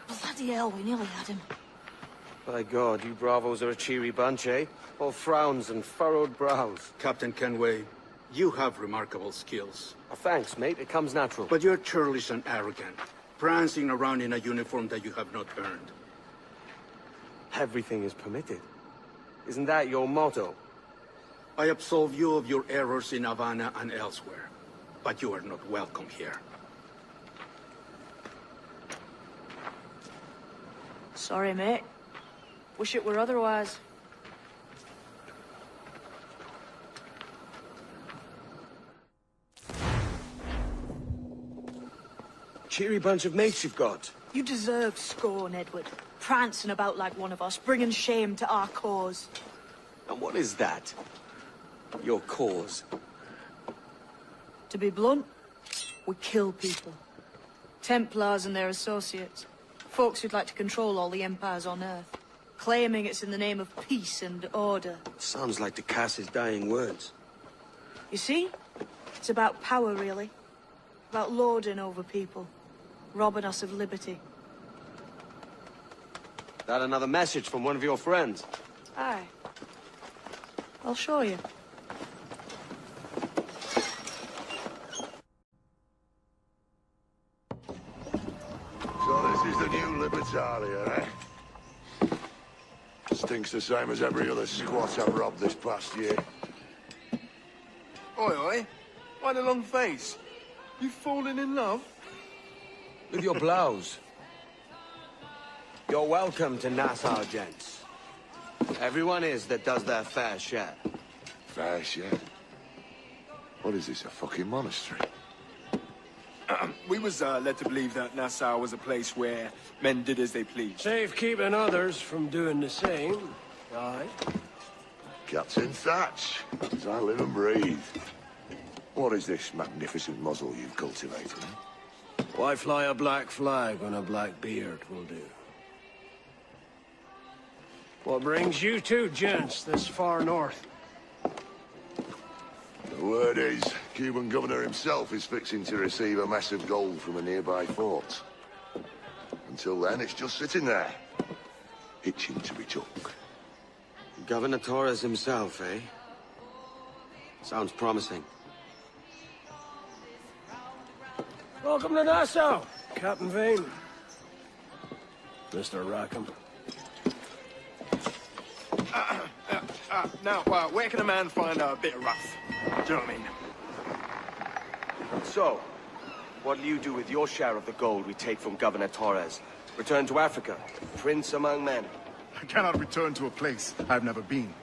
Bloody hell, we nearly had him. By God, you bravos are a cheery bunch, eh? All frowns and furrowed brows. Captain Kenway, you have remarkable skills. Oh, thanks, mate. It comes natural. But you're churlish and arrogant, prancing around in a uniform that you have not earned. Everything is permitted. Isn't that your motto? I absolve you of your errors in Havana and elsewhere, but you are not welcome here. Sorry, mate. Wish it were otherwise. Cheery bunch of mates you've got. You deserve scorn, Edward. Prancing about like one of us, bringing shame to our cause. And what is that? Your cause? To be blunt, we kill people. Templars and their associates. Folks who'd like to control all the empires on Earth. Claiming it's in the name of peace and order. Sounds like to Cass's dying words. You see? It's about power, really. About lording over people. Robbing us of liberty. That another message from one of your friends? Aye. I'll show you. So this is the new Libertalia, eh? Stinks the same as every other squat I've robbed this past year. Oi, oi. Why the long face? You fallen in love? With your blouse. You're welcome to Nassau, gents. Everyone is that does their fair share. Fair share? What is this, a fucking monastery? We was led to believe that Nassau was a place where men did as they pleased. Safe keeping others from doing the same. Aye. Captain Thatch, as I live and breathe. What is this magnificent muzzle you've cultivated, eh? Why fly a black flag when a black beard will do? What brings you two gents this far north? The word is, Cuban governor himself is fixing to receive a mess of gold from a nearby fort. Until then, it's just sitting there, itching to be took. Governor Torres himself, eh? Sounds promising. Welcome to Nassau, Captain Vane. Mr. Rackham. Now, where can a man find a bit of rough? Do you know what I mean? So, what'll you do with your share of the gold we take from Governor Torres? Return to Africa, prince among men? I cannot return to a place I've never been.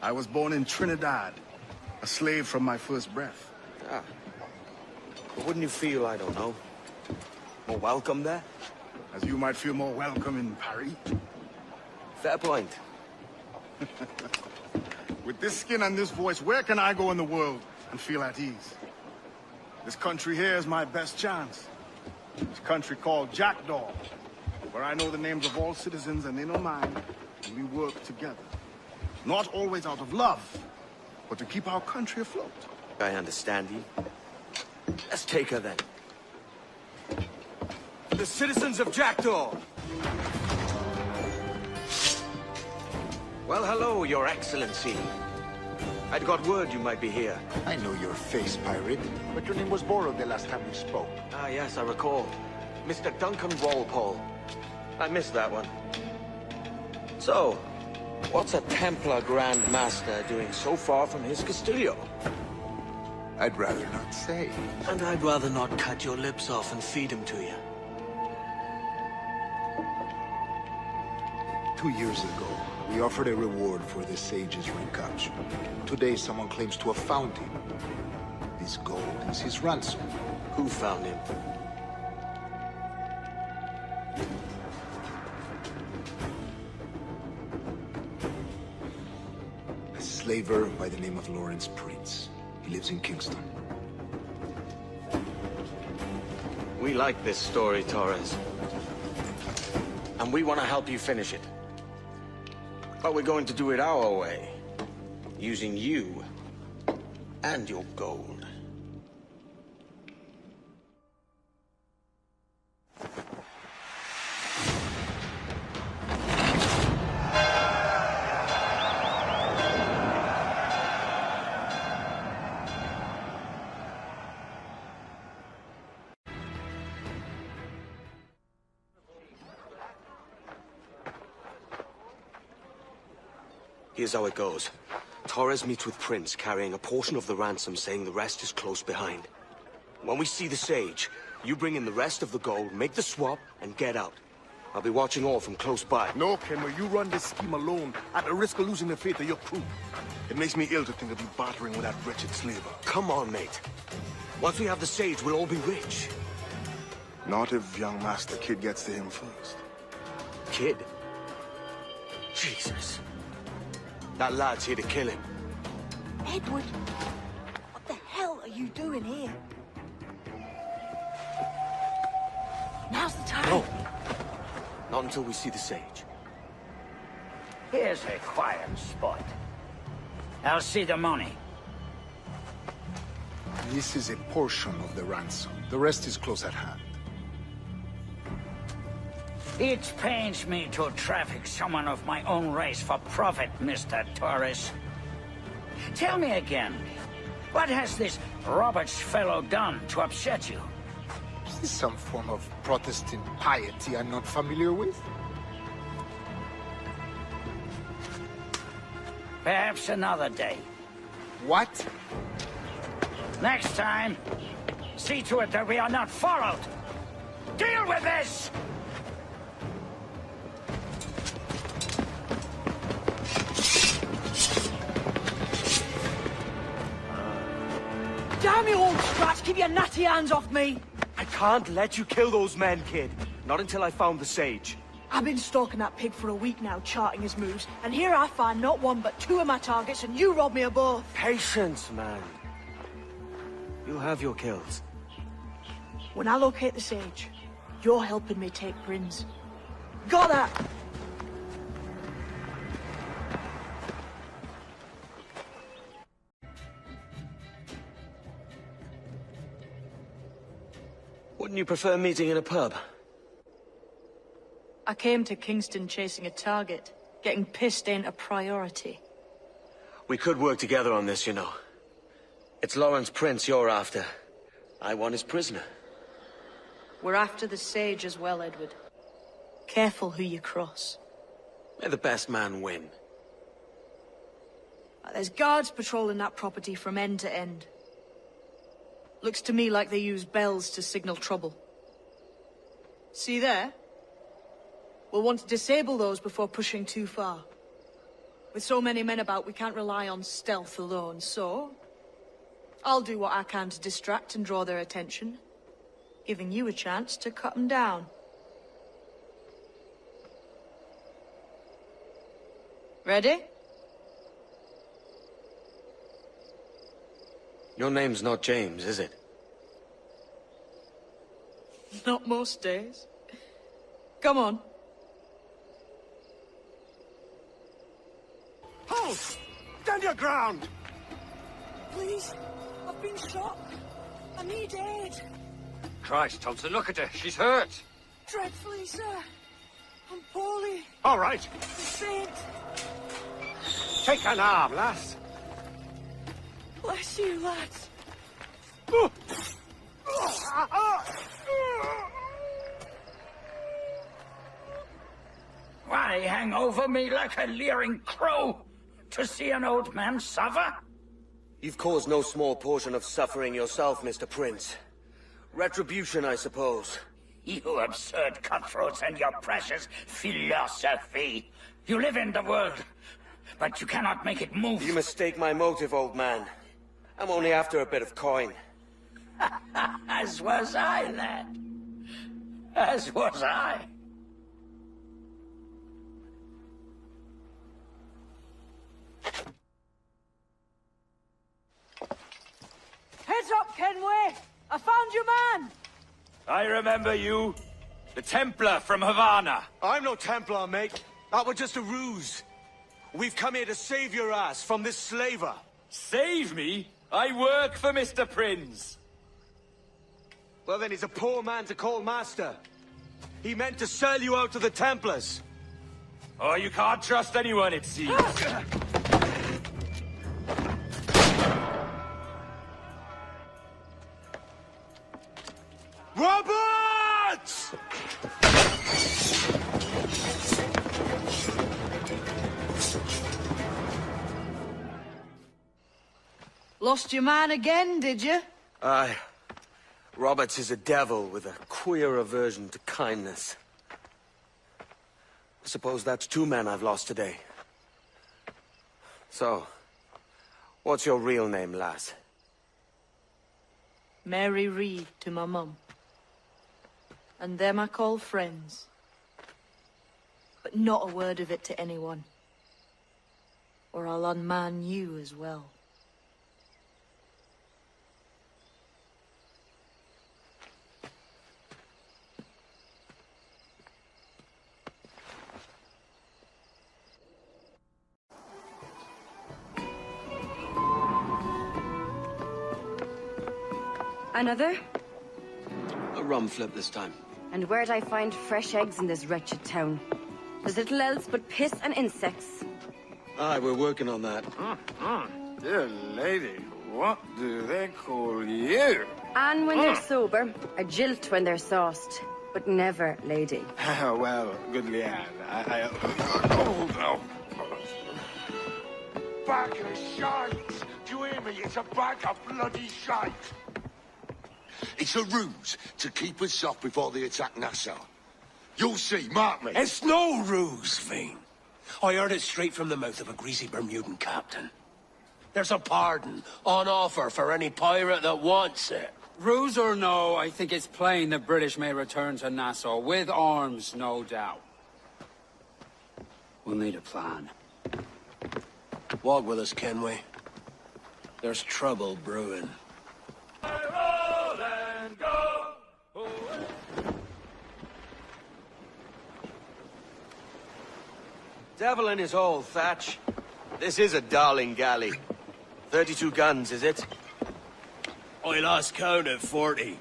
I was born in Trinidad, a slave from my first breath. Ah. But wouldn't you feel, I don't know, more welcome there? As you might feel more welcome in Paris. Fair point. With this skin and this voice, where can I go in the world and feel at ease? This country here is my best chance. This country called Jackdaw, where I know the names of all citizens and they know mine, and we work together. Not always out of love, but to keep our country afloat. I understand you. Let's take her then. The citizens of Jackdaw! Well, hello, Your Excellency. I'd got word you might be here. I know your face, pirate, but your name was borrowed the last time we spoke. Ah, yes, I recall. Mr. Duncan Walpole. I missed that one. So, what's a Templar Grand Master doing so far from his Castillo? I'd rather not say. And I'd rather not cut your lips off and feed him to you. 2 years ago, we offered a reward for the sage's recapture. Today, someone claims to have found him. This gold is his ransom. Who found him? A slaver by the name of Lawrence Prince. He lives in Kingston. We like this story, Torres. And we want to help you finish it. But we're going to do it our way. Using you and your gold. Here's how it goes. Torres meets with Prince, carrying a portion of the ransom, saying the rest is close behind. When we see the Sage, you bring in the rest of the gold, make the swap, and get out. I'll be watching all from close by. No, Kenway, you run this scheme alone, at the risk of losing the faith of your crew. It makes me ill to think of you bartering with that wretched slaver. Come on, mate. Once we have the Sage, we'll all be rich. Not if young Master Kid gets to him first. Kid? Jesus. That lad's here to kill him. Edward, what the hell are you doing here? Now's the time. No. Not until we see the Sage. Here's a quiet spot. I'll see the money. This is a portion of the ransom. The rest is close at hand. It pains me to traffic someone of my own race for profit, Mr. Torres. Tell me again, what has this Roberts fellow done to upset you? Is this some form of Protestant piety I'm not familiar with? Perhaps another day. What? Next time, see to it that we are not followed. Deal with this! Damn you old scratch, keep your natty hands off me! I can't let you kill those men, kid. Not until I found the Sage. I've been stalking that pig for a week now, charting his moves, and here I find not one but two of my targets, and you rob me of both. Patience, man. You'll have your kills. When I locate the Sage, you're helping me take Brins. Got that? Wouldn't you prefer meeting in a pub? I came to Kingston chasing a target. Getting pissed ain't a priority. We could work together on this, you know. It's Lawrence Prince you're after. I want his prisoner. We're after the Sage as well, Edward. Careful who you cross. May the best man win. There's guards patrolling that property from end to end. Looks to me like they use bells to signal trouble. See there? We'll want to disable those before pushing too far. With so many men about, we can't rely on stealth alone, so... I'll do what I can to distract and draw their attention, giving you a chance to cut them down. Ready? Your name's not James, is it? Not most days. Come on. Hold! Stand your ground! Please, I've been shot. I need aid. Christ, Thompson, look at her. She's hurt. Dreadfully, sir. I'm poorly. All right. The saint. Take an arm, lass. Bless you, lads. Why hang over me like a leering crow? To see an old man suffer? You've caused no small portion of suffering yourself, Mr. Prince. Retribution, I suppose. You absurd cutthroats and your precious philosophy. You live in the world, but you cannot make it move. You mistake my motive, old man. I'm only after a bit of coin. As was I, lad. As was I. Heads up, Kenway! I found your man! I remember you. The Templar from Havana. I'm no Templar, mate. That was just a ruse. We've come here to save your ass from this slaver. Save me? I work for Mr. Prince. Well, then he's a poor man to call master. He meant to sell you out to the Templars. Oh, you can't trust anyone, it seems. Roberts! Lost your man again, did you? Aye. Roberts is a devil with a queer aversion to kindness. I suppose that's 2 men I've lost today. So, what's your real name, lass? Mary Reed to my mum. And them I call friends. But not a word of it to anyone. Or I'll unman you as well. Another? A rum flip this time. And where'd I find fresh eggs in this wretched town? There's little else but piss and insects. Aye, we're working on that. Dear lady, what do they call you? And when they're sober, a jilt when they're sauced. But never lady. Well, good Leanne, Oh, no. Bag of shite! Do you hear me? It's a bag of bloody shite! It's a ruse to keep us off before they attack Nassau. You'll see, mark me. It's no ruse, Fiend. I heard it straight from the mouth of a greasy Bermudan captain. There's a pardon on offer for any pirate that wants it. Ruse or no, I think it's plain the British may return to Nassau, with arms, no doubt. We'll need a plan. Walk with us, Kenway. There's trouble brewing. Devil in his hole, Thatch. This is a darling galley. 32 guns, is it? I lost count at 40.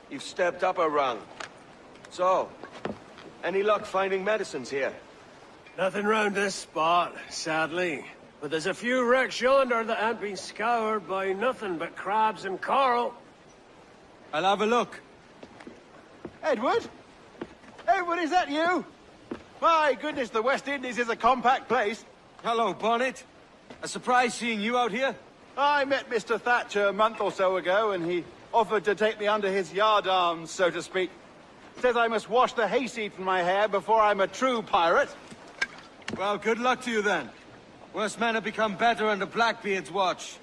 You've stepped up a rung. So, any luck finding medicines here? Nothing round this spot, sadly. But there's a few wrecks yonder that ain't been scoured by nothing but crabs and coral. I'll have a look. Edward? Edward, is that you? My goodness, the West Indies is a compact place. Hello, Bonnet. A surprise seeing you out here. I met Mr. Thatcher a month or so ago, and he offered to take me under his yardarms, so to speak. Says I must wash the hayseed from my hair before I'm a true pirate. Well, good luck to you then. Worse men have become better under Blackbeard's watch.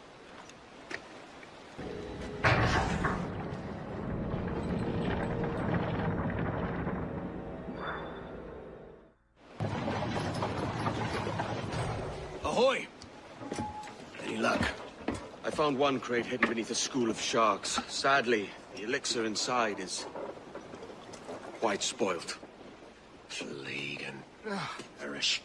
Ahoy! Any luck? I found one crate hidden beneath a school of sharks. Sadly, the elixir inside is quite spoilt. Plague and perish.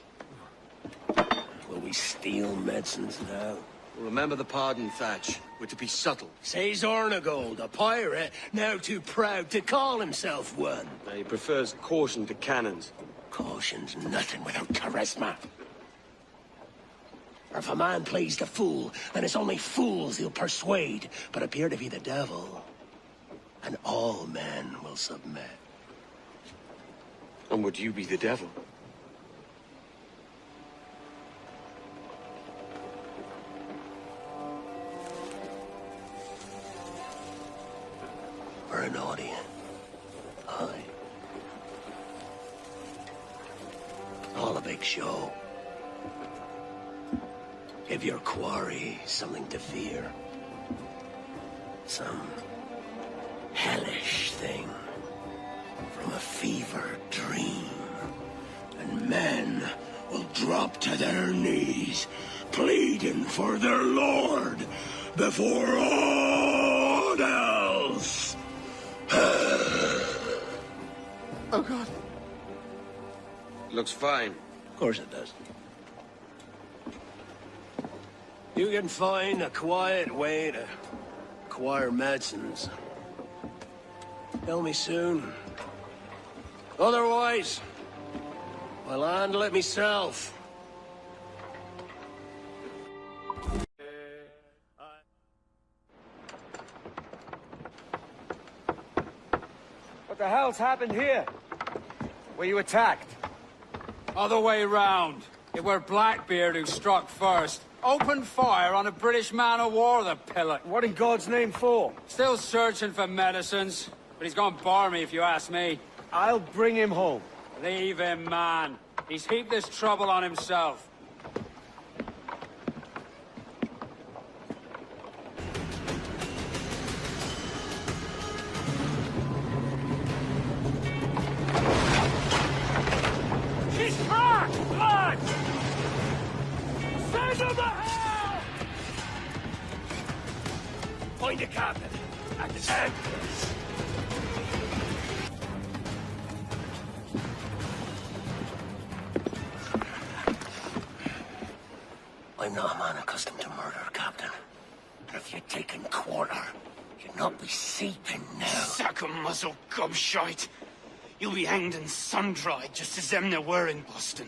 Will we steal medicines now? Remember the pardon, Thatch. We're to be subtle. Says Ornagold, a pirate, now too proud to call himself one. He prefers caution to cannons. Caution's nothing without charisma. Or if a man plays the fool, then it's only fools he'll persuade, but appear to be the devil. And all men will submit. And would you be the devil? Or an audience. Aye. All a big show. Give your quarry something to fear. Some hellish thing from a fever dream. And men will drop to their knees, pleading for their lord before all else. Oh, God. Looks fine. Of course it does. You can find a quiet way to acquire medicines. Tell me soon. Otherwise, I'll handle it myself. What the hell's happened here? Were you attacked? Other way round. It were Blackbeard who struck first. Opened fire on a British man-o'-war, the pillock. What in God's name for? Still searching for medicines, but he's gone barmy if you ask me. I'll bring him home. Leave him, man. He's heaped this trouble on himself. She's cracked, lad! Send him to hell! Find a captain at the tank. I'm not a man accustomed to murder, Captain. But if you'd taken quarter, you'd not be seeping now. Sack a muzzle, gobshite. You'll be hanged and sun-dried, just as them there were in Boston.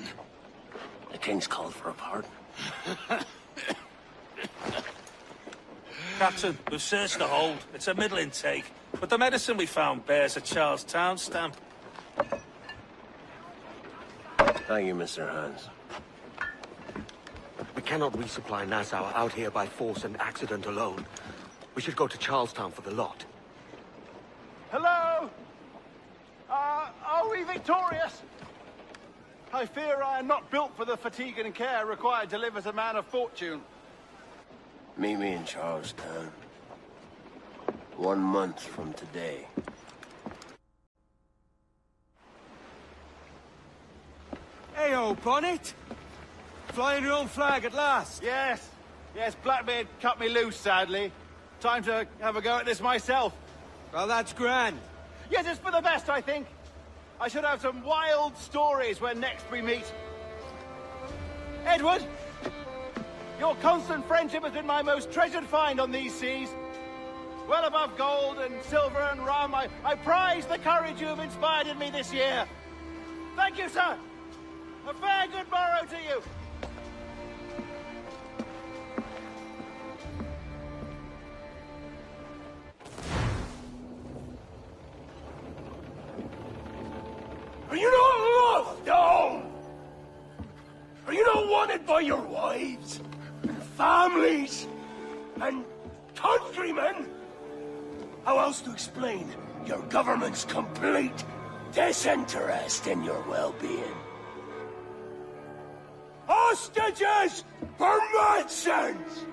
The King's called for a pardon. Captain, we've searched the hold. It's a middle intake, but the medicine we found bears a Charlestown stamp. Thank you, Mr. Hans. We cannot resupply Nassau out here by force and accident alone. We should go to Charlestown for the lot. Hello? Are we victorious? I fear I am not built for the fatigue and care required to live as a man of fortune. Meet me in Charlestown. 1 month from today. Hey-o, Bonnet! Flying your own flag at last! Yes. Yes, Blackbeard cut me loose, sadly. Time to have a go at this myself. Well, that's grand. Yes, it's for the best, I think. I should have some wild stories when next we meet. Edward! Your constant friendship has been my most treasured find on these seas. Well above gold and silver and rum, I prize the courage you have inspired in me this year. Thank you, sir. A fair good morrow to you. Are you not loved, no? Are you not wanted by your wives, and families, and countrymen? How else to explain your government's complete disinterest in your well-being? Hostages for medicines!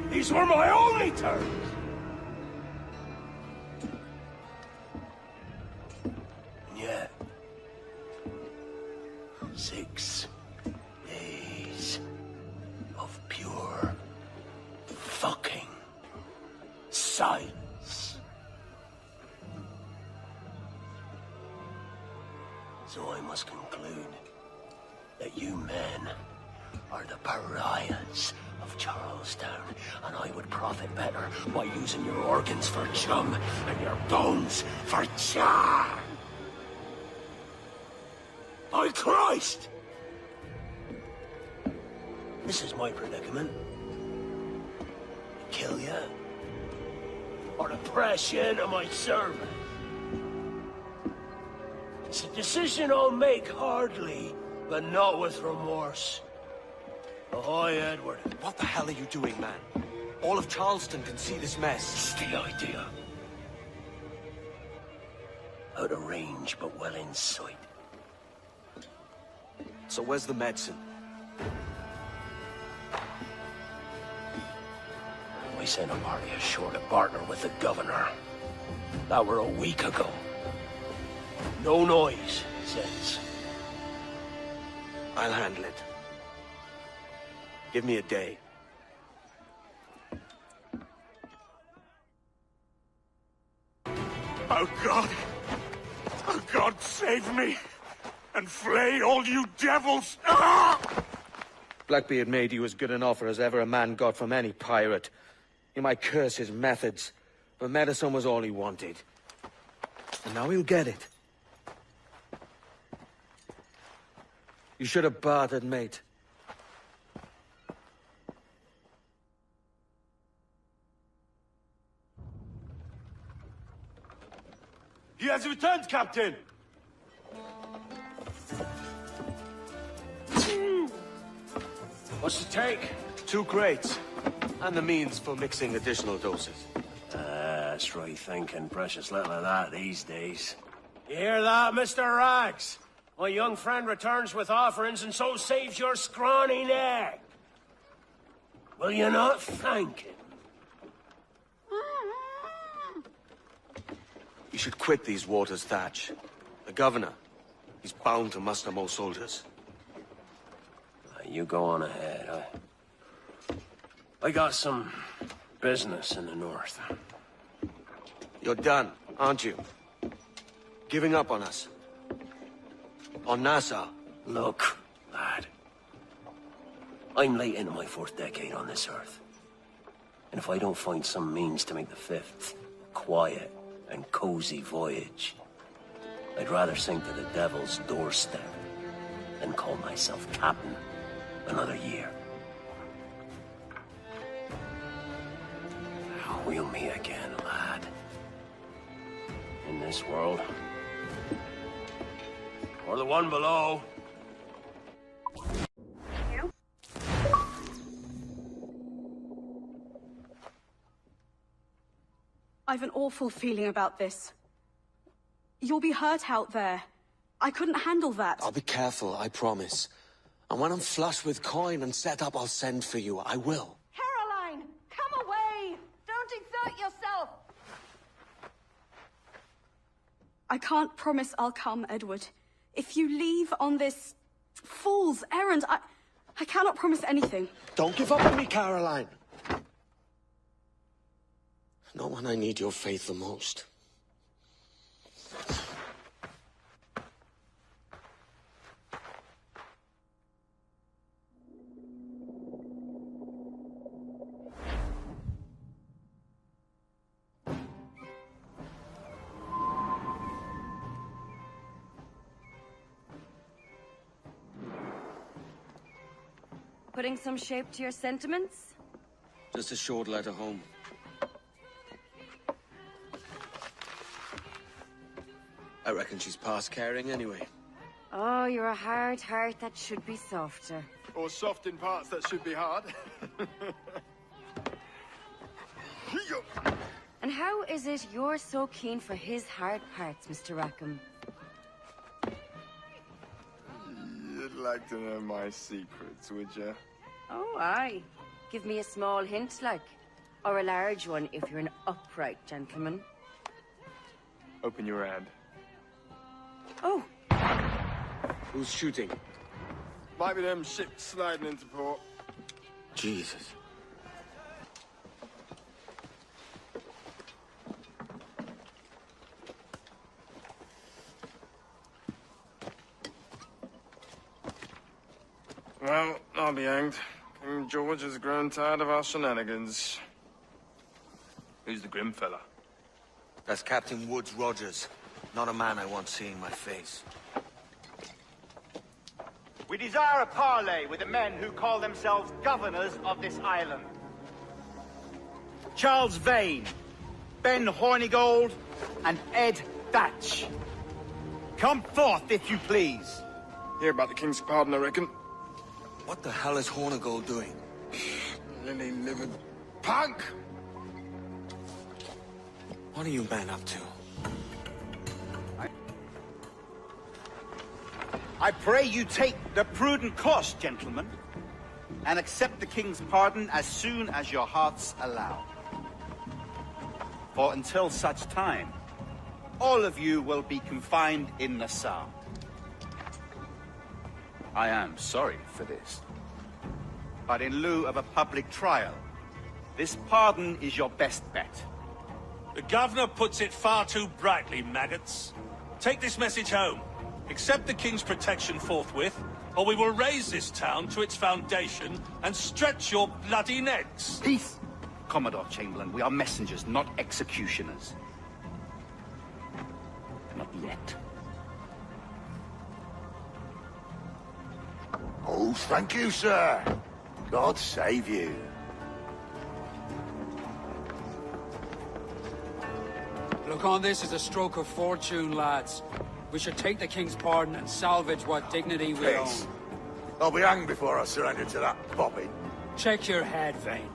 These were my only terms. Yeah. 6 days of pure fucking silence. So I must conclude that you men are the pariahs of Charlestown, and I would profit better by using your organs for chum and your bones for char. By Christ! This is my predicament. Kill you, or to press you into my service. It's a decision I'll make hardly, but not with remorse. Ahoy, Edward. What the hell are you doing, man? All of Charleston can see this mess. It's the idea. Out of range, but well in sight. So where's the medicine? We sent a party ashore to partner with the governor. That were a week ago. No noise since. I'll handle it. Give me a day. Oh, God! Oh, God, save me! and flay all you devils! Ah! Blackbeard made you as good an offer as ever a man got from any pirate. You might curse his methods, but medicine was all he wanted. And now he'll get it. You should have bartered, mate. He has returned, Captain! What's the take? 2 crates. And the means for mixing additional doses. That's right thinking. Precious little of that these days. You hear that, Mr. Rags? My young friend returns with offerings and so saves your scrawny neck. Will you not thank him? You should quit these waters, Thatch. The governor, he's bound to muster more soldiers. You go on ahead. I got some business in the north. You're done, aren't you? Giving up on us? On Nassau? Look, lad. I'm late into my 4th decade on this earth. And if I don't find some means to make the 5th quiet and cozy voyage, I'd rather sink to the devil's doorstep than call myself captain another year. We'll meet again, lad. In this world. Or the one below. I've an awful feeling about this. You'll be hurt out there. I couldn't handle that. I'll be careful, I promise. And when I'm flush with coin and set up, I'll send for you. I will. Caroline, come away! Don't exert yourself! I can't promise I'll come, Edward. If you leave on this fool's errand, I cannot promise anything. Don't give up on me, Caroline. Not when I need your faith the most. Putting some shape to your sentiments? Just a short letter home. I reckon she's past caring anyway. Oh, you're a hard heart that should be softer. Or soft in parts that should be hard. And how is it you're so keen for his hard parts, Mr. Rackham? You'd like to know my secrets, would you? Oh, aye. Give me a small hint, like. Or a large one, if you're an upright gentleman. Open your hand. Oh. Who's shooting? Might be them ships sliding into port. Jesus. Well, I'll be hanged. King George has grown tired of our shenanigans. Who's the grim fella? That's Captain Woods Rogers. Not a man I want seeing my face. We desire a parley with the men who call themselves governors of this island. Charles Vane, Ben Hornigold, and Ed Thatch. Come forth, if you please. Hear about the king's pardon, I reckon. What the hell is Hornigold doing? Lily-livered punk! What are you men up to? I pray you take the prudent course, gentlemen, and accept the king's pardon as soon as your hearts allow. For until such time, all of you will be confined in Nassau. I am sorry for this, but in lieu of a public trial, this pardon is your best bet. The governor puts it far too brightly, maggots. Take this message home. Accept the King's protection forthwith, or we will raise this town to its foundation and stretch your bloody necks. Peace! Commodore Chamberlain, we are messengers, not executioners. Not yet. Oh, thank you, sir. God save you. Look on this as a stroke of fortune, lads. We should take the King's pardon and salvage what dignity we own. Peace. I'll be hanged before I surrender to that bobbin. Check your head, Vane.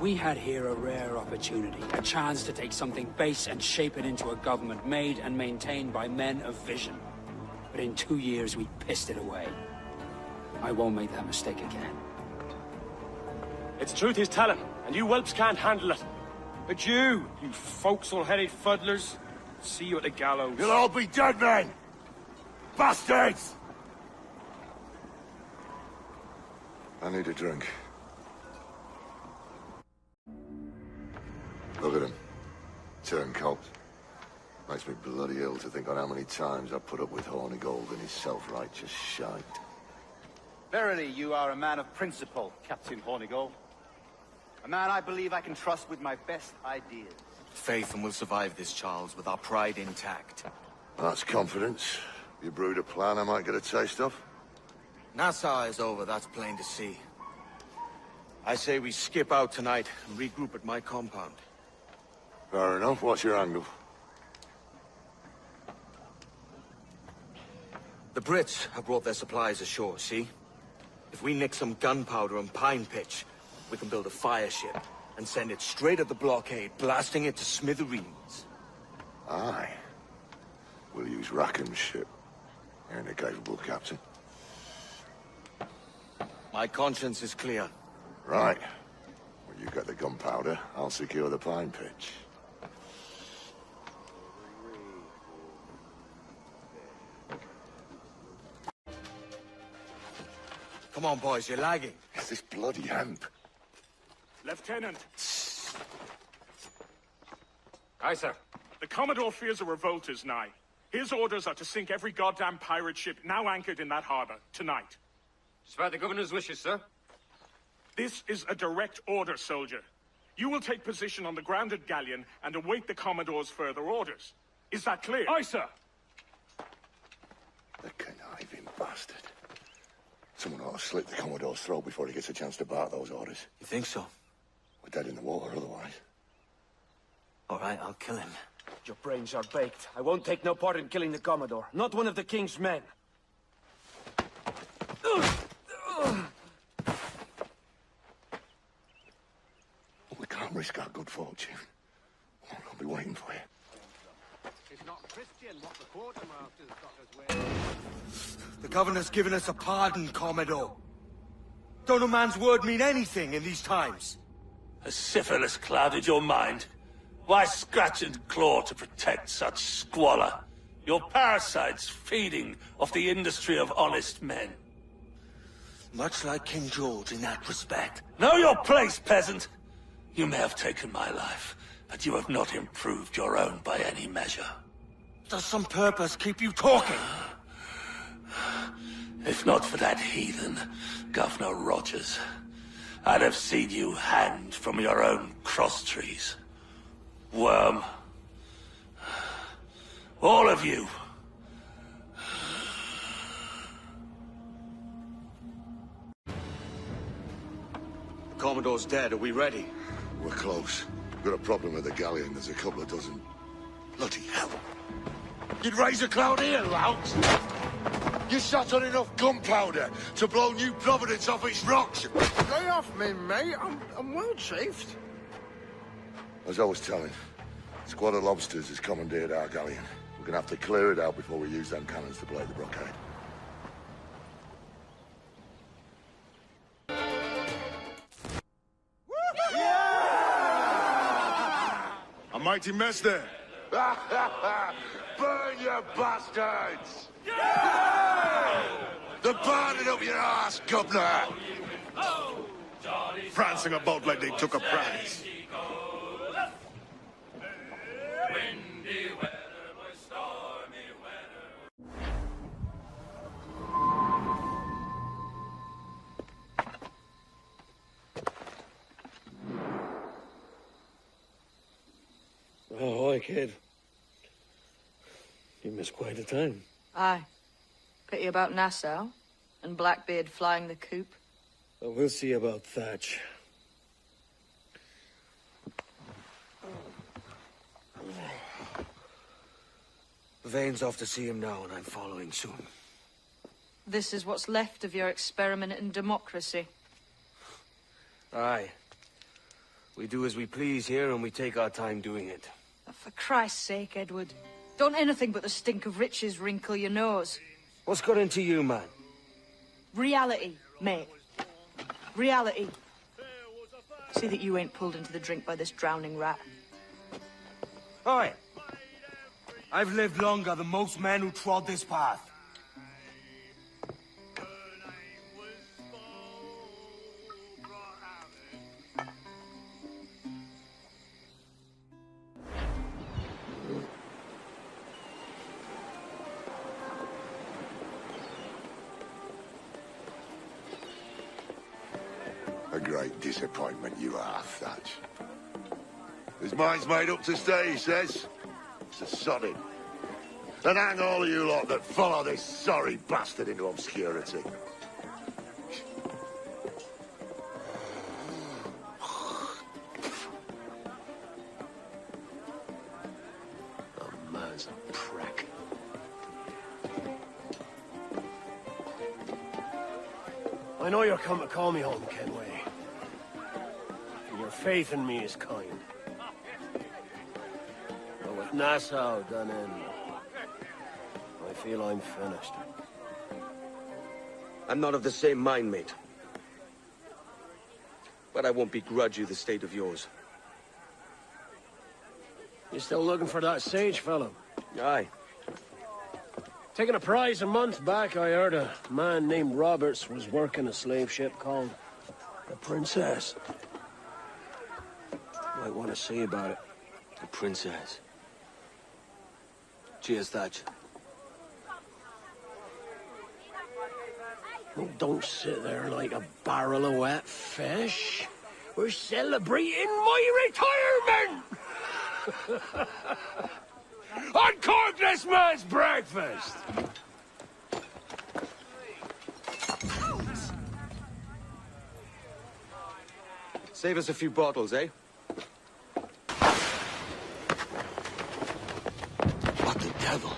We had here a rare opportunity, a chance to take something base and shape it into a government made and maintained by men of vision. But in 2 years, we pissed it away. I won't make that mistake again. It's truth he's telling, and you whelps can't handle it. But you forecastle-headed fuddlers, see you at the gallows. You'll all be dead men! Bastards! I need a drink. Look at him. Turncoat. Makes me bloody ill to think on how many times I've put up with Hornigold and his self-righteous shite. Verily, you are a man of principle, Captain Hornigold. A man I believe I can trust with my best ideas. Faith, and we'll survive this, Charles, with our pride intact. That's confidence. You brewed a plan I might get a taste of? Nassau is over, that's plain to see. I say we skip out tonight and regroup at my compound. Fair enough. What's your angle? The Brits have brought their supplies ashore, see? If we nick some gunpowder and pine pitch, we can build a fire ship and send it straight at the blockade, blasting it to smithereens. Aye. We'll use Rackham's ship. Ain't a capable captain. My conscience is clear. Right. Well, you get the gunpowder, I'll secure the pine pitch. Come on, boys, you're lagging. It's this bloody hemp. Lieutenant. Aye, sir. The Commodore fears a revolt is nigh. His orders are to sink every goddamn pirate ship now anchored in that harbor, tonight. It's by the governor's wishes, sir. This is a direct order, soldier. You will take position on the grounded galleon and await the Commodore's further orders. Is that clear? Aye, sir. The conniving bastard. Someone ought to slit the Commodore's throat before he gets a chance to bark those orders. You think so? We're dead in the water otherwise. All right, I'll kill him. Your brains are baked. I won't take no part in killing the Commodore. Not one of the King's men. We can't risk our good fortune. I'll be waiting for you. It's not Christian what the quartermaster's got us with. The governor's given us a pardon, Commodore. Don't a man's word mean anything in these times? Has syphilis clouded your mind? Why scratch and claw to protect such squalor? You're parasites feeding off the industry of honest men. Much like King George in that respect. Know your place, peasant! You may have taken my life, but you have not improved your own by any measure. Does some purpose keep you talking? If not for that heathen, Governor Rogers, I'd have seen you hanged from your own cross-trees. Worm. All of you. The Commodore's dead. Are we ready? We're close. We've got a problem with the galleon. There's a couple of dozen. Bloody hell. You'd raise a cloud here, louts. You shot on enough gunpowder to blow New Providence off its rocks. Lay off me, mate. I'm well chafed. As I was telling, a squad of lobsters has commandeered our galleon. We're gonna have to clear it out before we use them cannons to blow the blockade. A mighty mess there. Burn, you bastards! They're burning up your ass, governor! Prancing about like they took a prize. my kid. You missed quite a time. Aye. Pity about Nassau and Blackbeard flying the coop. Well, we'll see about Thatch. Vane's off to see him now, and I'm following soon. This is what's left of your experiment in democracy. Aye. We do as we please here, and we take our time doing it. For Christ's sake, Edward. Don't anything but the stink of riches wrinkle your nose. What's got into you, man? Reality, mate. Reality. See that you ain't pulled into the drink by this drowning rat. Oi! I've lived longer than most men who trod this path. A great disappointment you are, Thatch. His mind's made up to stay, he says. It's a sodding. And hang all of you lot that follow this sorry bastard into obscurity. The man's a prick. I know you're come to call me home, Kenway. And your faith in me is kind. But with Nassau done in, I feel I'm finished. I'm not of the same mind, mate. But I won't begrudge you the state of yours. You still looking for that sage fellow? Aye. Taking a prize a month back, I heard a man named Roberts was working a slave ship called the Princess. Might want to see about it. The Princess. Cheers, Thatch. Oh, don't sit there like a barrel of wet fish. We're celebrating my retirement! Uncork this man's breakfast! Save us a few bottles, eh? What the devil?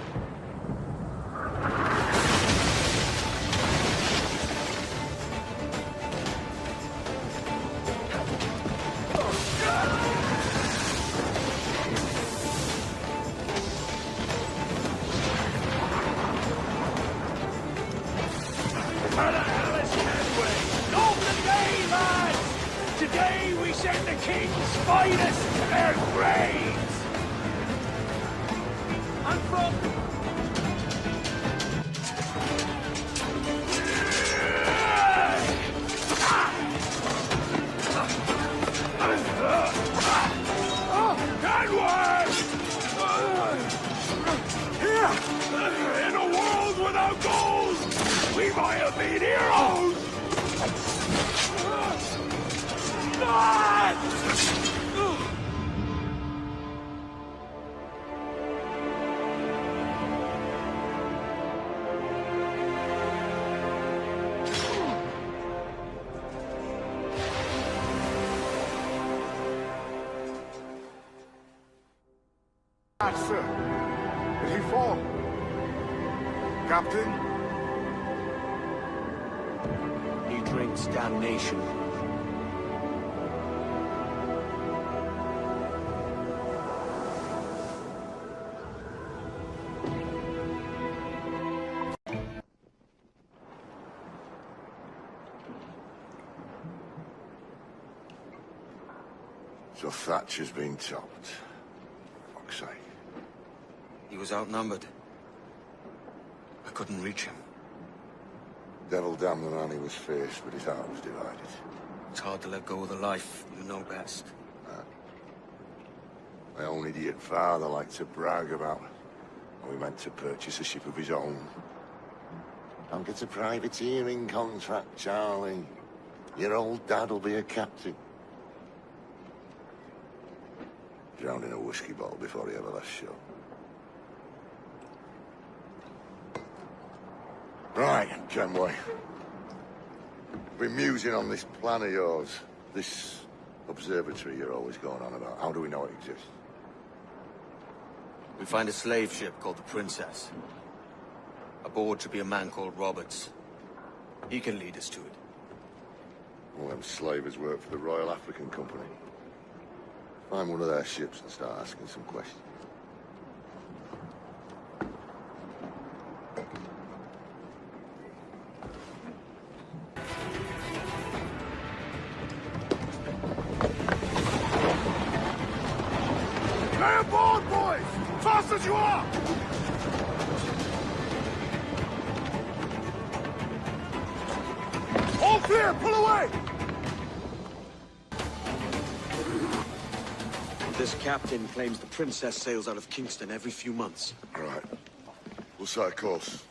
Today we send the king's finest to their graves! I'm from... Here! In a world without gold, we might have been heroes! Sir, did he fall? Captain? He drinks damnation. So Thatch has been topped. Fuck's sake. He was outnumbered. I couldn't reach him. Devil damn the man he was faced, but his heart was divided. It's hard to let go of the life you know best. My own idiot father liked to brag about how he meant to purchase a ship of his own. I'll get a privateering contract, Charlie. Your old dad'll be a captain. drowned in a whiskey bottle before he ever left shore. Right, Kenway. Been musing on this plan of yours. This observatory you're always going on about. How do we know it exists? We find a slave ship called the Princess. Aboard should be a man called Roberts. He can lead us to it. All them slavers work for the Royal African Company. Find one of their ships and start asking some questions. Stay aboard, boys! Fast as you are! All clear! Pull away! This captain claims the Princess sails out of Kingston every few months. Right. We'll set a course.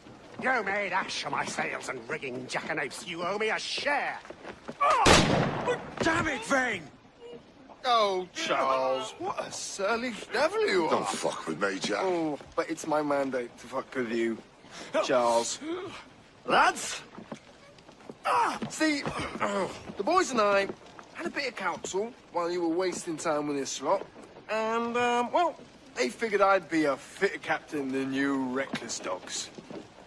You made ash of my sails and rigging, jackanapes. You owe me a share. Damn it, Vane! Oh, Charles, what a surly devil you are. Don't fuck with me, Jack. Oh, but it's my mandate to fuck with you, Charles. Lads! See, the boys and I had a bit of counsel while you were wasting time with this lot. And, well, they figured I'd be a fitter captain than you reckless dogs.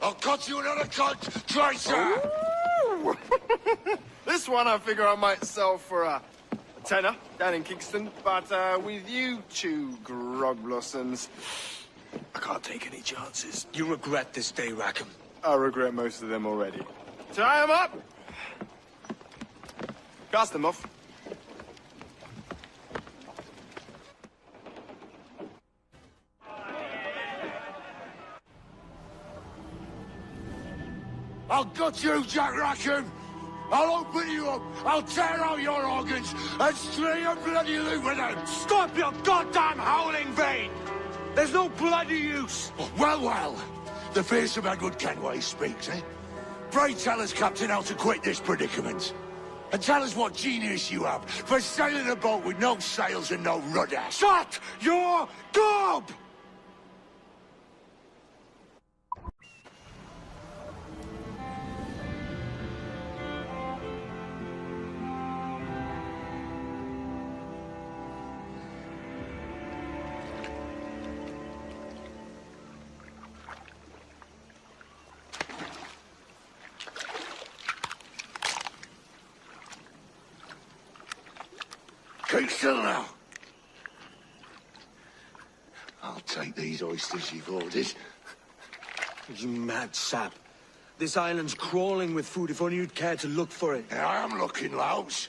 I'll cut you another cunt, Tracer! This one I figure I might sell for a tenner down in Kingston, but with you two grog blossoms, I can't take any chances. You regret this day, Rackham. I regret most of them already. Tie them up! Cast them off. I'll gut you, Jack Rackham! I'll open you up, I'll tear out your organs, and string a bloody loop with them! Stop your goddamn howling, Vane! There's no bloody use! Well, well, the fearsome Edward Kenway speaks, eh? Pray tell us, Captain, how to quit this predicament. And tell us what genius you have for sailing a boat with no sails and no rudder. Shut your gob! Keep still now. I'll take these oysters you've ordered. You mad sap. This island's crawling with food if only you'd care to look for it. Yeah, I am looking, Louts.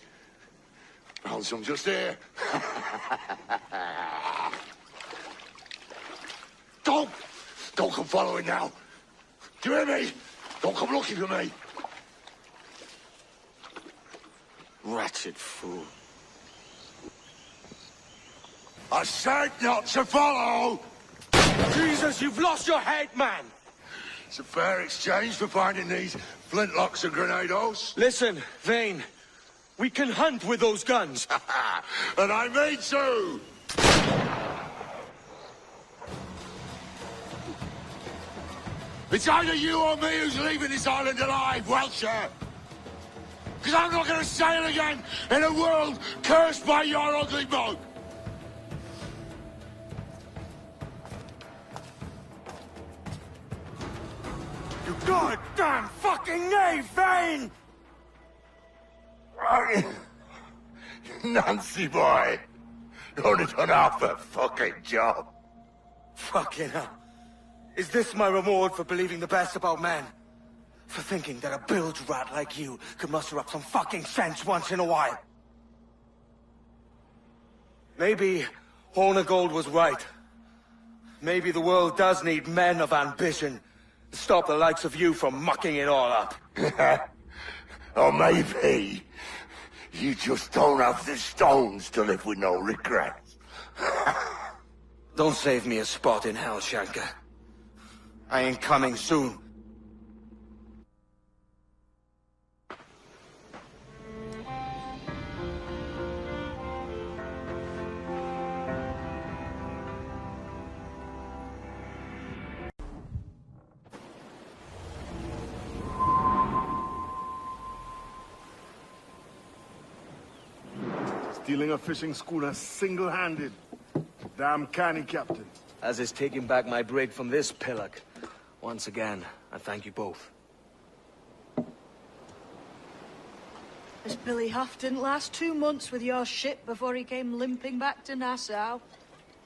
Found some just here. Don't come following now. Do you hear me? Don't come looking for me. Wretched fool. I said not to follow! Jesus, you've lost your head, man! It's a fair exchange for finding these flintlocks and grenados. Listen, Vane. We can hunt with those guns. And I mean to! It's either you or me who's leaving this island alive, Welcher! Because I'm not going to sail again in a world cursed by your ugly mug! You goddamn fucking knave, Vane! Nancy boy! Only done half a fucking job. Fucking hell. Is this my reward for believing the best about men? For thinking that a bilge rat like you could muster up some fucking sense once in a while? Maybe Hornigold was right. Maybe the world does need men of ambition to stop the likes of you from mucking it all up. Or maybe you just don't have the stones to live with no regrets. Don't save me a spot in hell, Shanka. I ain't coming soon. Stealing a fishing schooner single-handed. Damn canny, Captain. As is taking back my brig from this pillock. Once again, I thank you both. This Billy Huff didn't last 2 months with your ship before he came limping back to Nassau.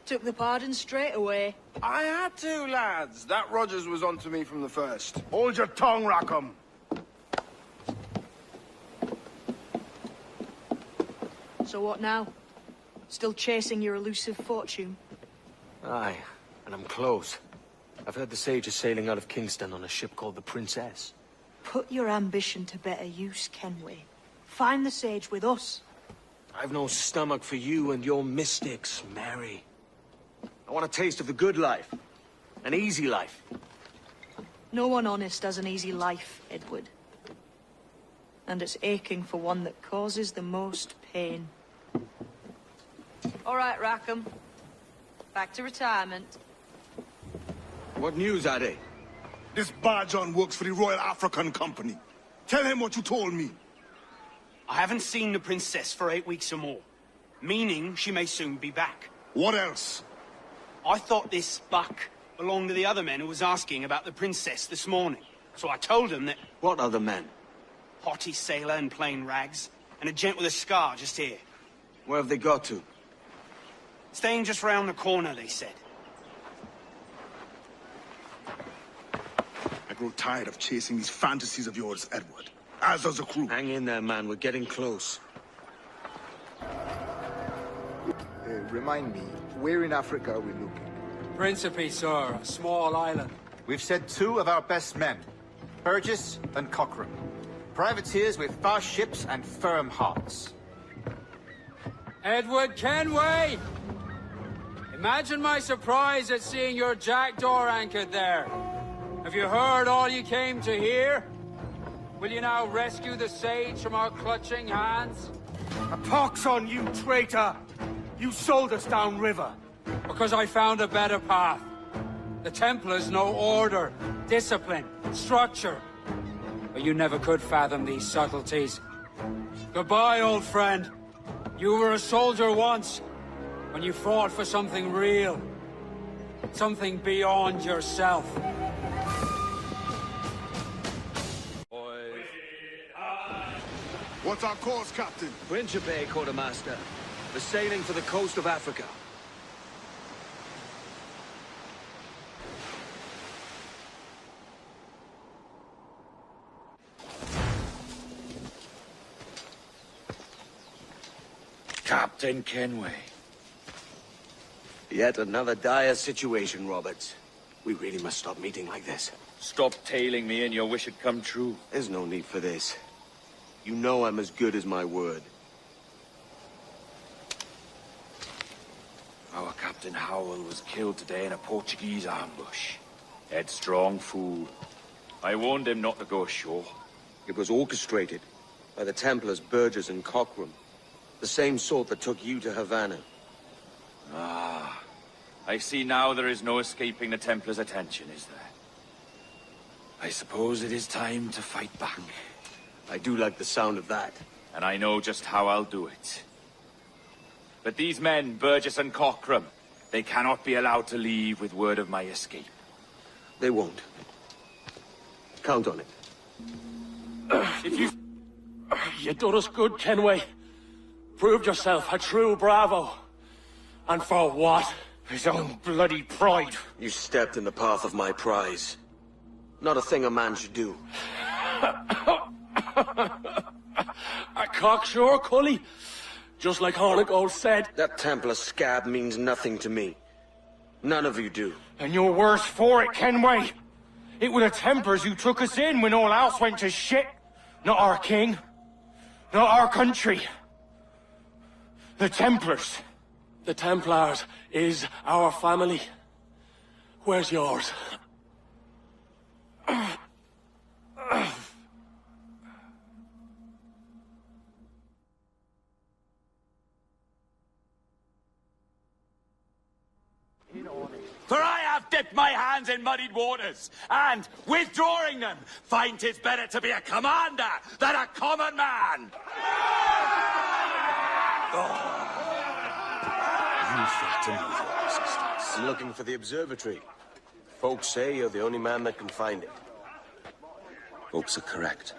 Took the pardon straight away. I had to, lads. That Rogers was onto me from the first. Hold your tongue, Rackham. So what now? Still chasing your elusive fortune? Aye, and I'm close. I've heard the Sage is sailing out of Kingston on a ship called the Princess. Put your ambition to better use, Kenway. Find the Sage with us. I've no stomach for you and your mystics, Mary. I want a taste of the good life. An easy life. No one honest has an easy life, Edward. And it's aching for one that causes the most pain. All right, Rackham. Back to retirement. What news, Ade? This Barjon works for the Royal African Company. Tell him what you told me. I haven't seen the princess for 8 weeks or more. Meaning she may soon be back. What else? I thought this buck belonged to the other men who was asking about the princess this morning. So I told him that... What other men? Haughty sailor in plain rags, and a gent with a scar just here. Where have they got to? Staying just round the corner, they said. I grow tired of chasing these fantasies of yours, Edward. As does the crew. Hang in there, man. We're getting close. Remind me, where in Africa are we looking? Principe, sir. A small island. We've sent 2 of our best men, Burgess and Cochrane. Privateers with fast ships and firm hearts. Edward Kenway! Imagine my surprise at seeing your jackdaw anchored there. Have you heard all you came to hear? Will you now rescue the Sage from our clutching hands? A pox on you, traitor! You sold us downriver. Because I found a better path. The Templars know order, discipline, structure. But you never could fathom these subtleties. Goodbye, old friend. You were a soldier once, when you fought for something real. Something beyond yourself. What's our course, Captain? Principe, Quartermaster. We're sailing for the coast of Africa. Captain Kenway. Yet another dire situation, Roberts. We really must stop meeting like this. Stop tailing me and your wish had come true. There's no need for this. You know I'm as good as my word. Our Captain Howell was killed today in a Portuguese ambush. Headstrong fool. I warned him not to go ashore. It was orchestrated by the Templars Burgess and Cochrane. The same sort that took you to Havana. Ah. I see now there is no escaping the Templars' attention, is there? I suppose it is time to fight back. I do like the sound of that. And I know just how I'll do it. But these men, Burgess and Cochrane, they cannot be allowed to leave with word of my escape. They won't. Count on it. If you done us good, Kenway. Proved yourself a true bravo. And for what? His own bloody pride. You stepped in the path of my prize. Not a thing a man should do. A cocksure, Cully. Just like Hornigold said. That Templar scab means nothing to me. None of you do. And you're worse for it, Kenway. It were the Templars who took us in when all else went to shit. Not our king. Not our country. The Templars. The Templars is our family. Where's yours? For I have dipped my hands in muddied waters, and, withdrawing them, find 'tis better to be a commander than a common man! You fought to move your resistance. I'm looking for the observatory. Folks say you're the only man that can find it. Folks are correct.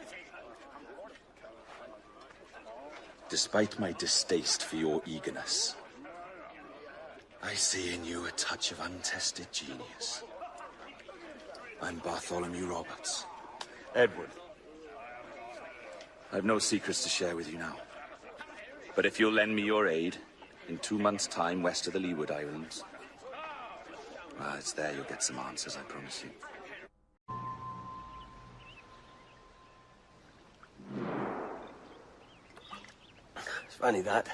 Despite my distaste for your eagerness, I see in you a touch of untested genius. I'm Bartholomew Roberts. Edward. I've no secrets to share with you now. But if you'll lend me your aid, in 2 months' time west of the Leeward Islands, well, it's there you'll get some answers, I promise you. It's funny that.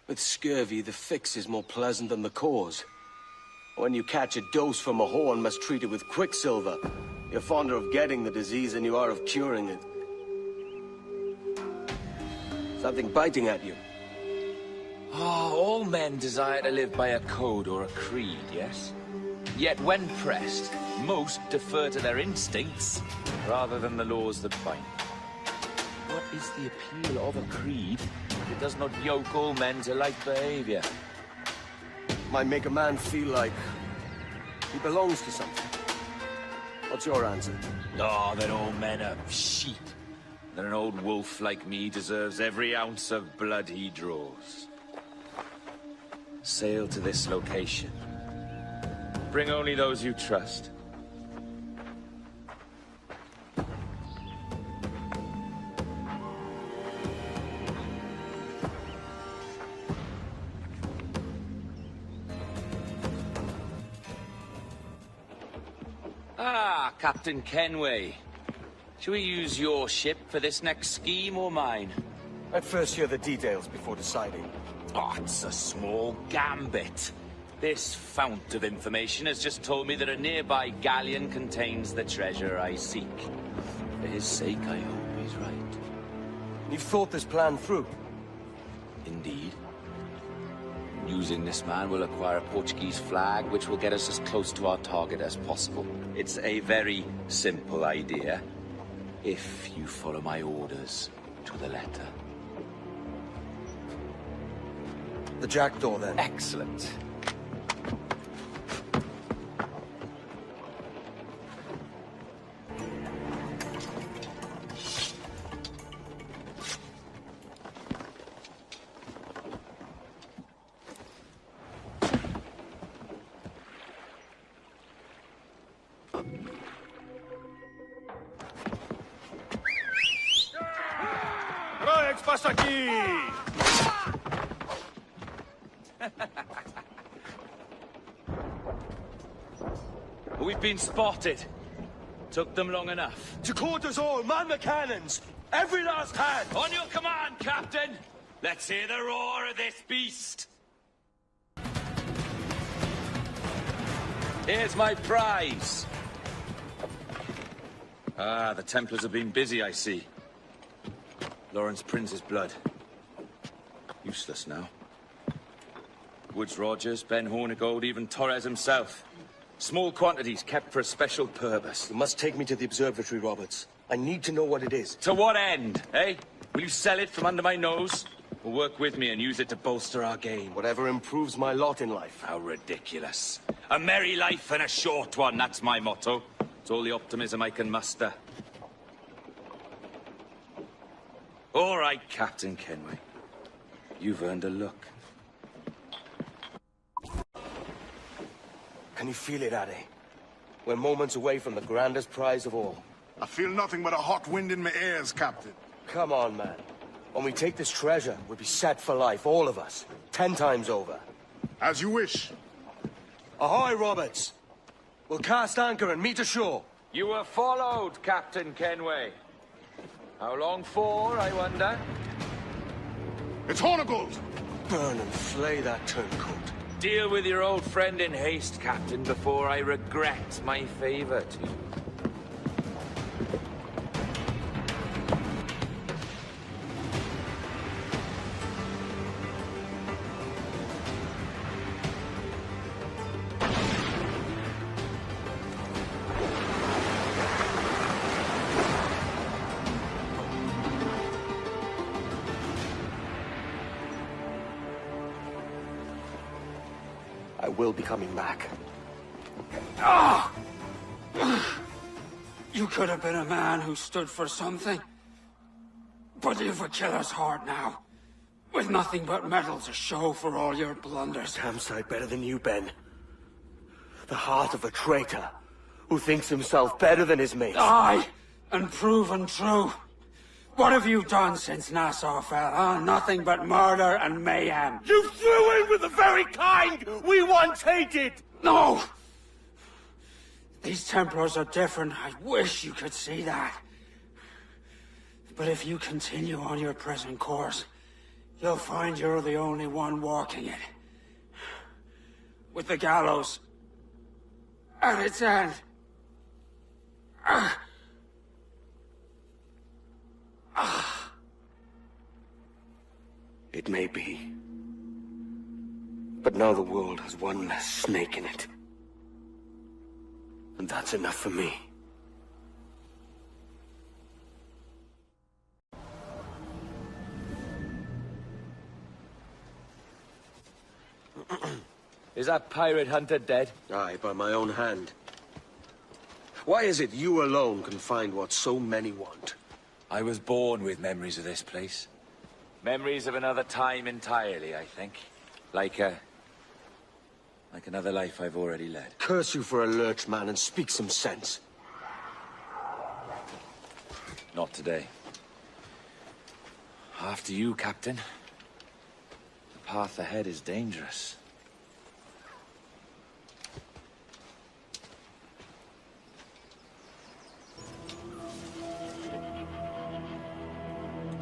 With scurvy, the fix is more pleasant than the cause. When you catch a dose from a horn, must treat it with quicksilver. You're fonder of getting the disease than you are of curing it. Something biting at you. Ah, all men desire to live by a code or a creed, yes? Yet when pressed, most defer to their instincts rather than the laws that bind. What is the appeal of a creed if it does not yoke all men to like behavior? Might make a man feel like he belongs to something. What's your answer? Oh, that all men are sheep. That an old wolf like me deserves every ounce of blood he draws. Sail to this location. Bring only those you trust. Ah, Captain Kenway. Shall we use your ship for this next scheme or mine? I'd first hear the details before deciding. Oh, it's a small gambit. This fount of information has just told me that a nearby galleon contains the treasure I seek. For his sake, I hope he's right. You've thought this plan through? Indeed. Using this man, we'll acquire a Portuguese flag, which will get us as close to our target as possible. It's a very simple idea, if you follow my orders to the letter. The jackdaw, then. Excellent. Roex, passa aqui! We've been spotted. Took them long enough. To quarters all, man the cannons! Every last hand! On your command, Captain! Let's hear the roar of this beast! Here's my prize! Ah, the Templars have been busy, I see. Lawrence Prince's blood. Useless now. Woods Rogers, Ben Hornigold, even Torres himself. Small quantities kept for a special purpose. You must take me to the observatory, Roberts. I need to know what it is. To what end, eh? Will you sell it from under my nose? Or work with me and use it to bolster our game? Whatever improves my lot in life. How ridiculous. A merry life and a short one, that's my motto. It's all the optimism I can muster. All right, Captain Kenway. You've earned a look. Can you feel it, Addy? We're moments away from the grandest prize of all. I feel nothing but a hot wind in my ears, Captain. Come on, man. When we take this treasure, we'll be set for life, all of us. 10 times over. As you wish. Ahoy, Roberts! We'll cast anchor and meet ashore. You were followed, Captain Kenway. How long for, I wonder? It's Hornigold! Burn and flay that turncoat. Deal with your old friend in haste, Captain, before I regret my favor to you. I will be coming back. Ah! You could have been a man who stood for something. But you've a killer's heart now. With nothing but metal to show for all your blunders. Damn sight better than you, Ben. The heart of a traitor who thinks himself better than his mates. Aye, and proven true. What have you done since Nassau fell, huh? Nothing but murder and mayhem. You threw in with the very kind we once hated! No! These Templars are different. I wish you could see that. But if you continue on your present course, you'll find you're the only one walking it. With the gallows at its end. It may be. But now the world has one less snake in it. And that's enough for me. Is that pirate hunter dead? Aye, by my own hand. Why is it you alone can find what so many want? I was born with memories of this place. Memories of another time entirely, I think. Like another life I've already led. Curse you for a lurch, man, and speak some sense. Not today. After you, Captain. The path ahead is dangerous.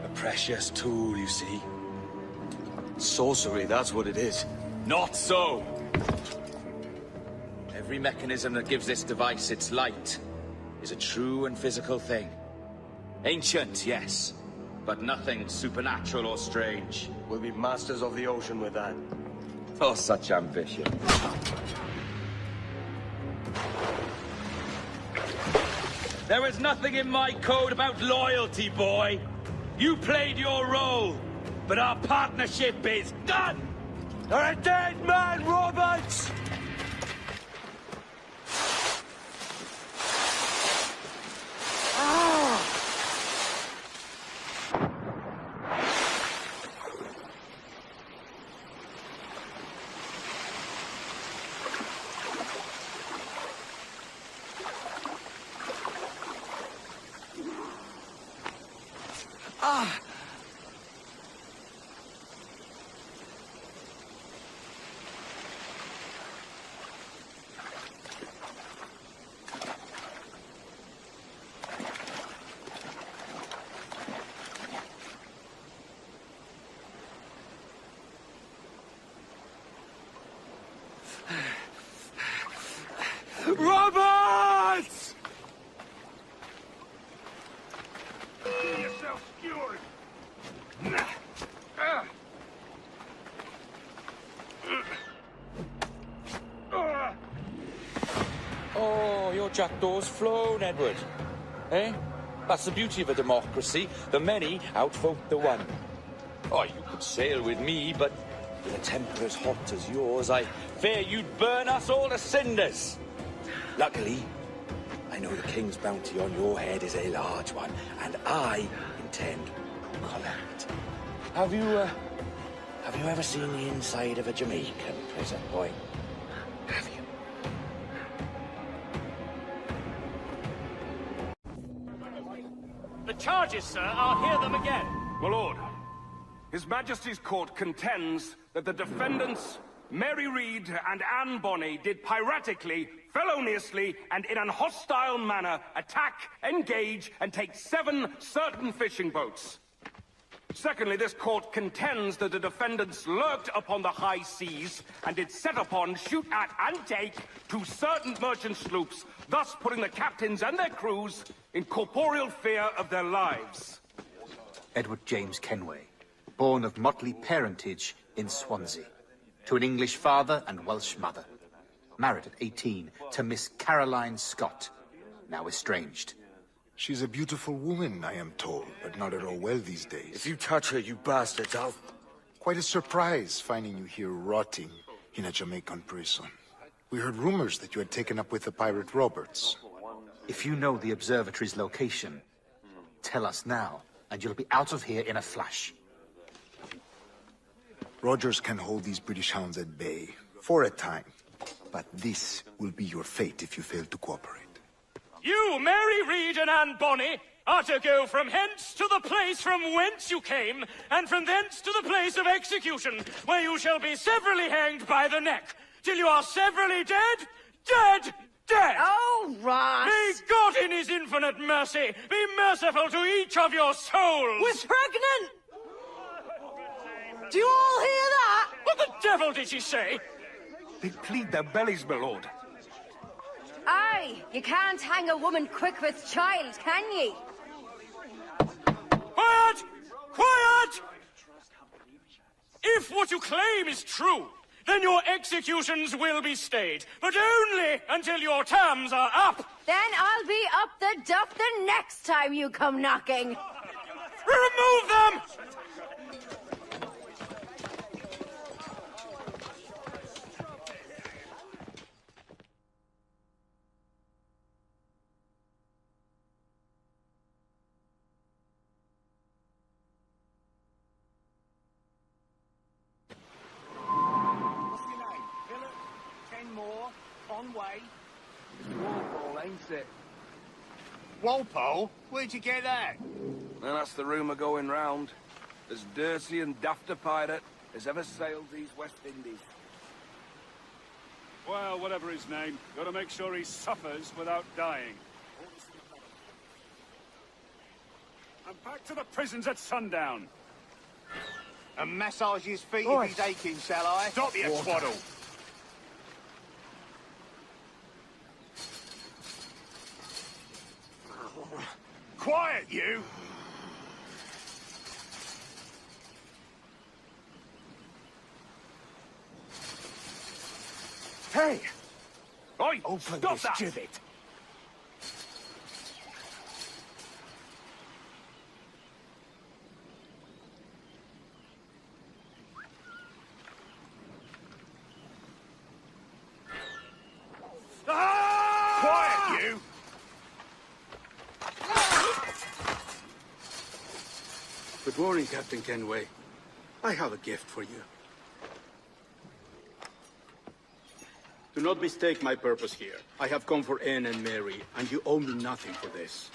A precious tool, you see. Sorcery, that's what it is. Not so! Every mechanism that gives this device its light is a true and physical thing. Ancient, yes, but nothing supernatural or strange. We'll be masters of the ocean with that. Oh, such ambition. There was nothing in my code about loyalty, boy. You played your role, but our partnership is done! You're a dead man, Roberts! Roberts! Get yourself skewered. Oh, your jackdaw's flown, Edward. Eh? That's the beauty of a democracy. The many outvote the one. Oh, you could sail with me, but with a temper as hot as yours, I fear you'd burn us all to cinders. Luckily, I know the king's bounty on your head is a large one, and I intend to collect. Have you ever seen the inside of a Jamaican prison, boy? Have you? The charges, sir. I'll hear them again. My lord, His Majesty's court contends that the defendants, Mary Read and Anne Bonny, did piratically, feloniously, and in an hostile manner attack, engage, and take 7 certain fishing boats. Secondly, this court contends that the defendants lurked upon the high seas and did set upon, shoot at, and take 2 certain merchant sloops, thus putting the captains and their crews in corporeal fear of their lives. Edward James Kenway, born of motley parentage in Swansea, to an English father and Welsh mother. Married at 18 to Miss Caroline Scott, now estranged. She's a beautiful woman, I am told, but not at all well these days. If you touch her, you bastards, I'll... Quite a surprise finding you here rotting, in a Jamaican prison. We heard rumors that you had taken up with the pirate Roberts. If you know the observatory's location, tell us now, and you'll be out of here in a flash. Rogers can hold these British hounds at bay, for a time. But this will be your fate if you fail to cooperate. You, Mary Reed and Anne Bonny, are to go from hence to the place from whence you came, and from thence to the place of execution, where you shall be severally hanged by the neck, till you are severally dead, dead, dead! Oh, Ross! May God in his infinite mercy be merciful to each of your souls! We're pregnant! Do you all hear that? What the devil did she say? They plead their bellies, my lord. Aye, you can't hang a woman quick with child, can ye? Quiet! Quiet! If what you claim is true, then your executions will be stayed, but only until your terms are up. Then I'll be up the duff the next time you come knocking. Remove them! Walpole, ain't it? Walpole? Where'd you get that? Well, that's the rumour going round. As dirty and daft a pirate as ever sailed these West Indies. Well, whatever his name, gotta make sure he suffers without dying. And back to the prisons at sundown. And massage his feet if he's aching, shall I? Stop your twaddle! Quiet, you! Hey! Oi! Open Stop this that! gibbet! Quiet, you! Good morning, Captain Kenway. I have a gift for you. Do not mistake my purpose here. I have come for Anne and Mary, and you owe me nothing for this.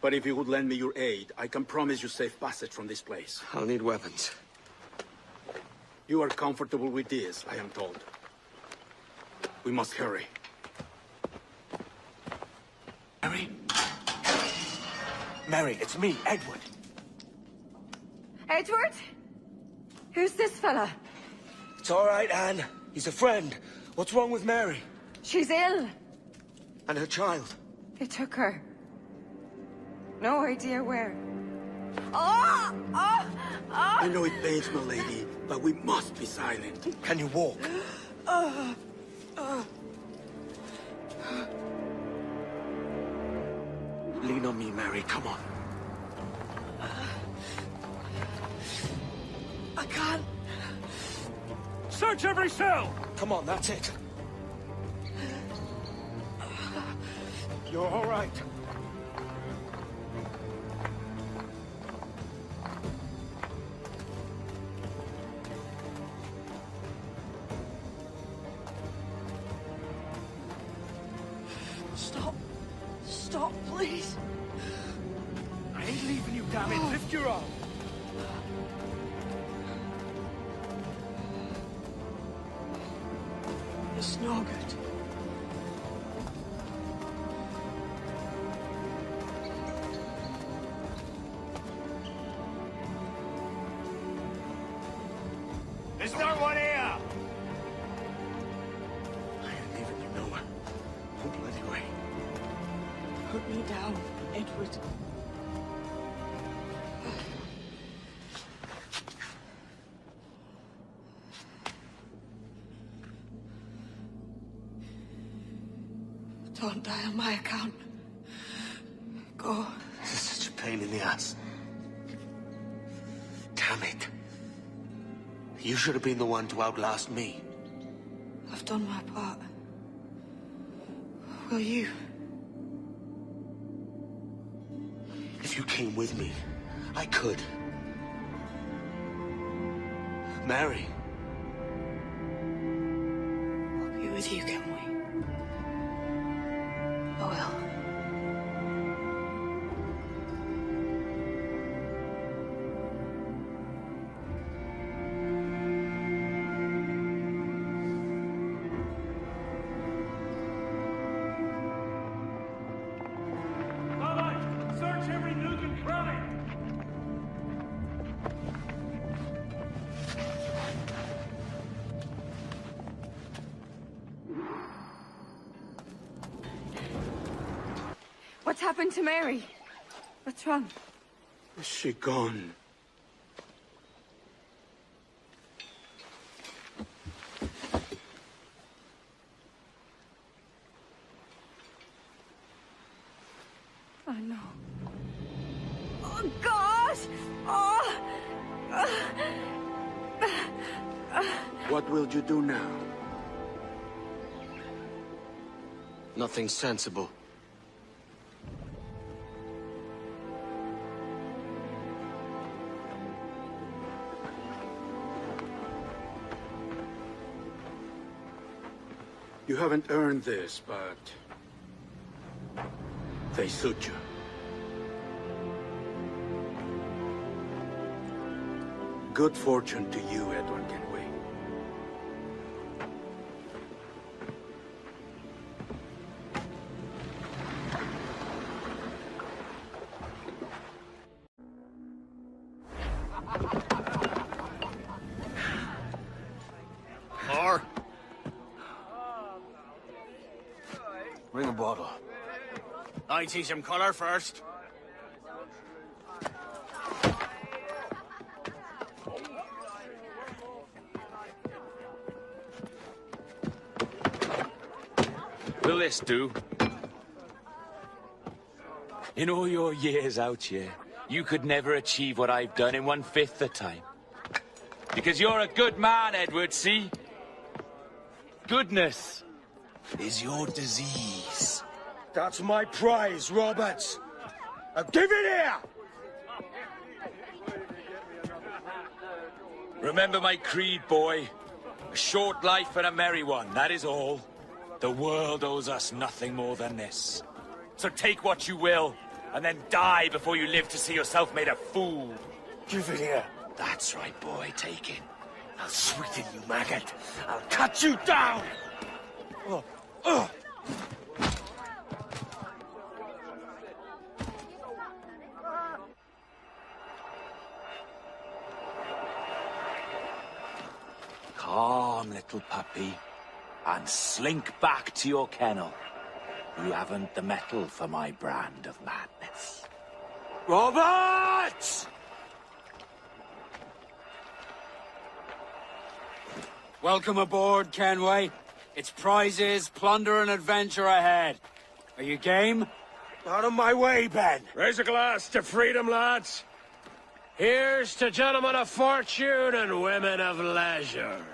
But if you would lend me your aid, I can promise you safe passage from this place. I'll need weapons. You are comfortable with this, I am told. We must hurry. Mary, it's me, Edward. Edward? Who's this fella? It's all right, Anne. He's a friend. What's wrong with Mary? She's ill. And her child? They took her. No idea where. Oh! Oh! Oh! I know it pains, my lady, but we must be silent. Can you walk? Lean on me, Mary. Come on. I can't. Search every cell! Come on, that's it. You're all right. Stop. Stop, please. I ain't leaving you, damn it. Lift your arm. It's no good. There's no one here! I ain't leaving you nowhere. No bloody way. Put me down, Edward. Don't die on my account. Go. This is such a pain in the ass. Damn it. You should have been the one to outlast me. I've done my part. Will you? If you came with me, I could. Mary. I'll be with you, can we? I will. Search every nook and cranny! What's happened to Mary? What's wrong? Is she gone? Oh, no. Oh, God! Oh! What will you do now? Nothing sensible. You haven't earned this, but they suit you. Good fortune to you, Edward Kenway. Or bring a bottle. I'd see some color first. Will this do? In all your years out here, you could never achieve what I've done in 1/5 the time. Because you're a good man, Edward, see? Goodness is your disease. That's my prize, Roberts. Now give it here! Remember my creed, boy. A short life and a merry one, that is all. The world owes us nothing more than this. So take what you will, and then die before you live to see yourself made a fool. Give it here. That's right, boy, take it. I'll sweeten you, maggot. I'll cut you down! Oh. Calm, little puppy, and slink back to your kennel. You haven't the mettle for my brand of madness. Roberts! Welcome aboard, Kenway. It's prizes, plunder, and adventure ahead. Are you game? Out of my way, Ben. Raise a glass to freedom, lads. Here's to gentlemen of fortune and women of leisure.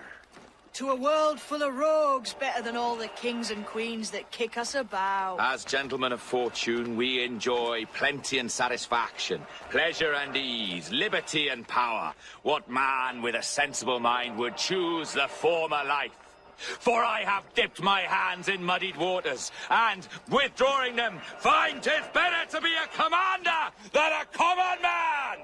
To a world full of rogues, better than all the kings and queens that kick us about. As gentlemen of fortune, we enjoy plenty and satisfaction, pleasure and ease, liberty and power. What man with a sensible mind would choose the former life? For I have dipped my hands in muddied waters, and, withdrawing them, find 'tis better to be a commander than a common man!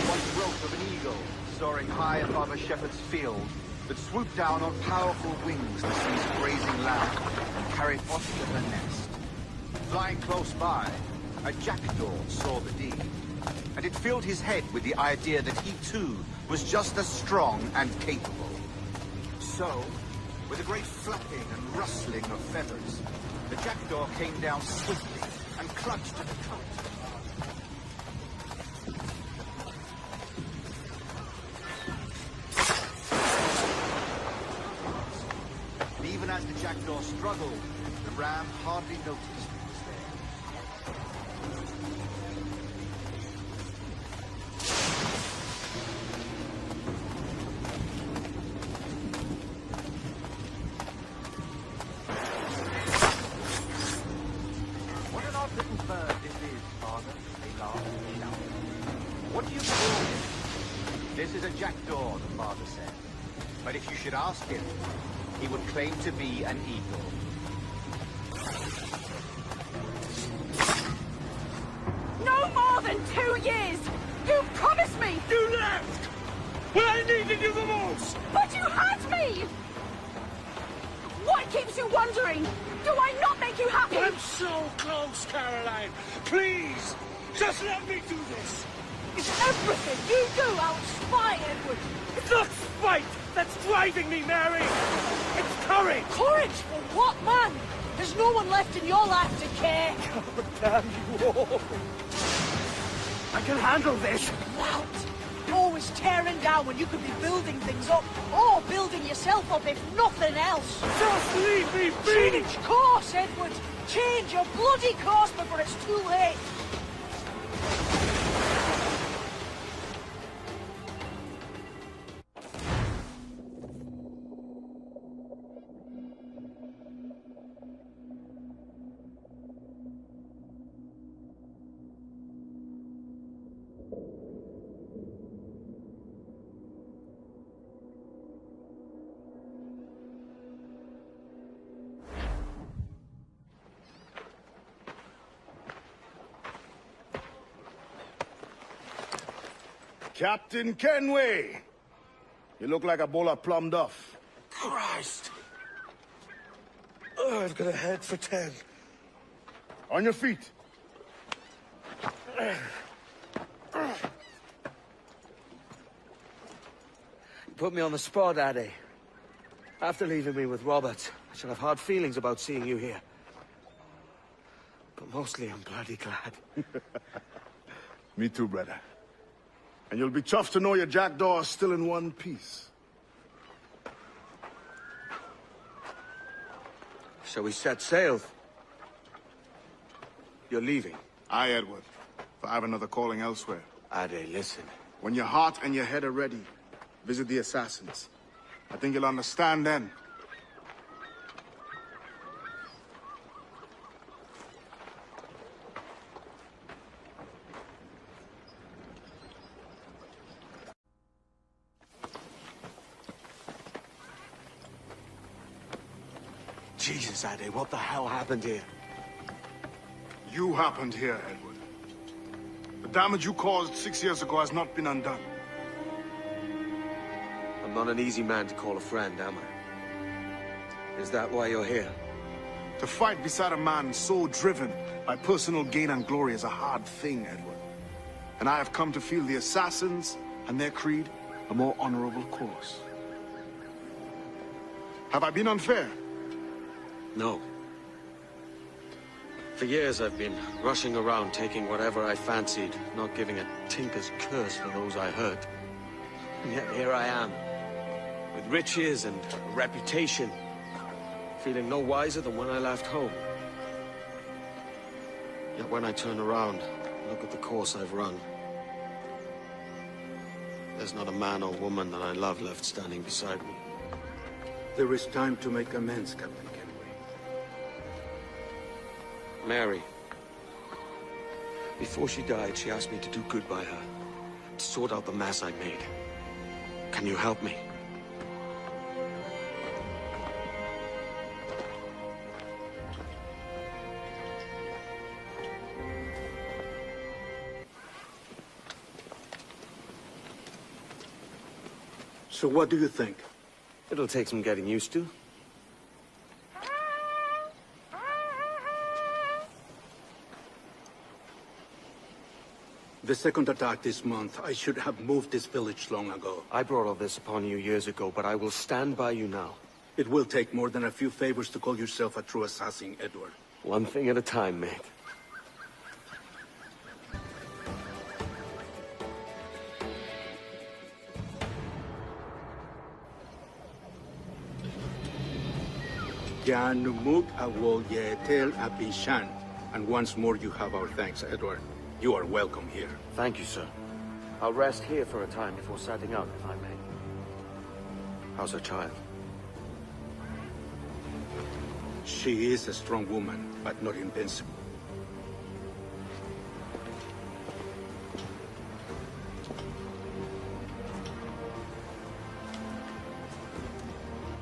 One growth of an eagle, soaring high above a shepherd's field, that swoop down on powerful wings to seize grazing lamb and carry it off to her nest. Flying close by, a jackdaw saw the deed, and it filled his head with the idea that he too was just as strong and capable. So, with a great flapping and rustling of feathers, the jackdaw came down swiftly and clutched at the coat. And even as the jackdaw struggled, the ram hardly noticed it was there. What an odd-looking bird this is, Father, they laughed and shouted. What do you call it? This is a jackdaw, the father said. But if you should ask him, he would claim to be an eagle. No more than 2 years! You promised me! You left! When I needed you the most! But you had me! What keeps you wondering? Do I not make you happy? I'm so close, Caroline! Please! Just let me do this! Is everything you do out spy, Edward? It's not spite that's driving me, Mary! It's courage! Courage for what, man? There's no one left in your life to care. Oh, damn you all! I can handle this! Loud! Always tearing down when you could be building things up, or building yourself up if nothing else. Just leave me be! Change course, Edward! Change your bloody course before it's too late! Captain Kenway! You look like a bowl of plum duff. Christ! Oh, I've got a head for 10. On your feet. You put me on the spot, Addy. After leaving me with Robert, I shall have hard feelings about seeing you here. But mostly I'm bloody glad. Me too, brother. And you'll be chuffed to know your jackdaw is still in one piece. Shall we set sail? You're leaving? Aye, Edward. For I have another calling elsewhere. Ade, listen. When your heart and your head are ready, visit the assassins. I think you'll understand then. Jesus, Ade, what the hell happened here? You happened here, Edward. The damage you caused 6 years ago has not been undone. I'm not an easy man to call a friend, am I? Is that why you're here? To fight beside a man so driven by personal gain and glory is a hard thing, Edward. And I have come to feel the assassins and their creed a more honorable course. Have I been unfair? No. For years I've been rushing around taking whatever I fancied, not giving a tinker's curse for those I hurt. And yet here I am, with riches and a reputation, feeling no wiser than when I left home. Yet when I turn around, look at the course I've run. There's not a man or woman that I love left standing beside me. There is time to make amends, Captain Kenway. Mary. Before she died, she asked me to do good by her, to sort out the mess I made. Can you help me? So what do you think? It'll take some getting used to. The second attack this month, I should have moved this village long ago. I brought all this upon you years ago, but I will stand by you now. It will take more than a few favors to call yourself a true assassin, Edward. One thing at a time, mate. Janumuk awol yetel abishan. And once more you have our thanks, Edward. You are welcome here. Thank you, sir. I'll rest here for a time before setting out, if I may. How's her child? She is a strong woman, but not invincible.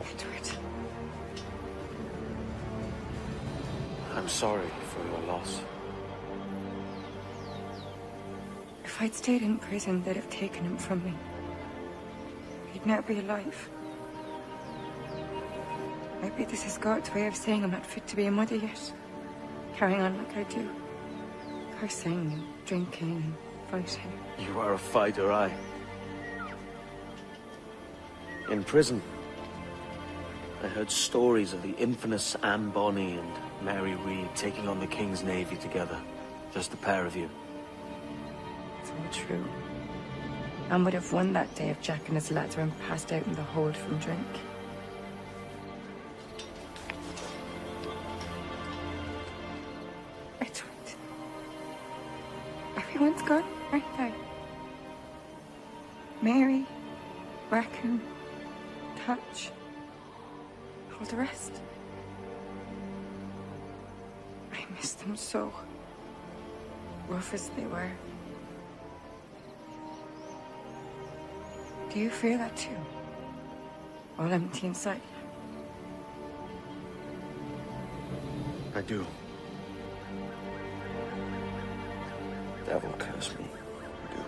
Edward. I'm sorry for your loss. If I'd stayed in prison, they'd have taken him from me. He'd never be alive. Maybe this is God's way of saying I'm not fit to be a mother yet. Carrying on like I do. Cursing and drinking and fighting. You are a fighter, aye. In prison, I heard stories of the infamous Anne Bonny and Mary Read taking on the King's Navy together. Just the pair of you. It's all true. Anne would have won that day if Jack and his lads weren't passed out in the hold from drink. Edward. Everyone's gone, aren't they? Mary, Raccoon, Touch, all the rest. I miss them so. Rough as they were. Do you feel that too? All empty inside? I do. Devil curse me. I do.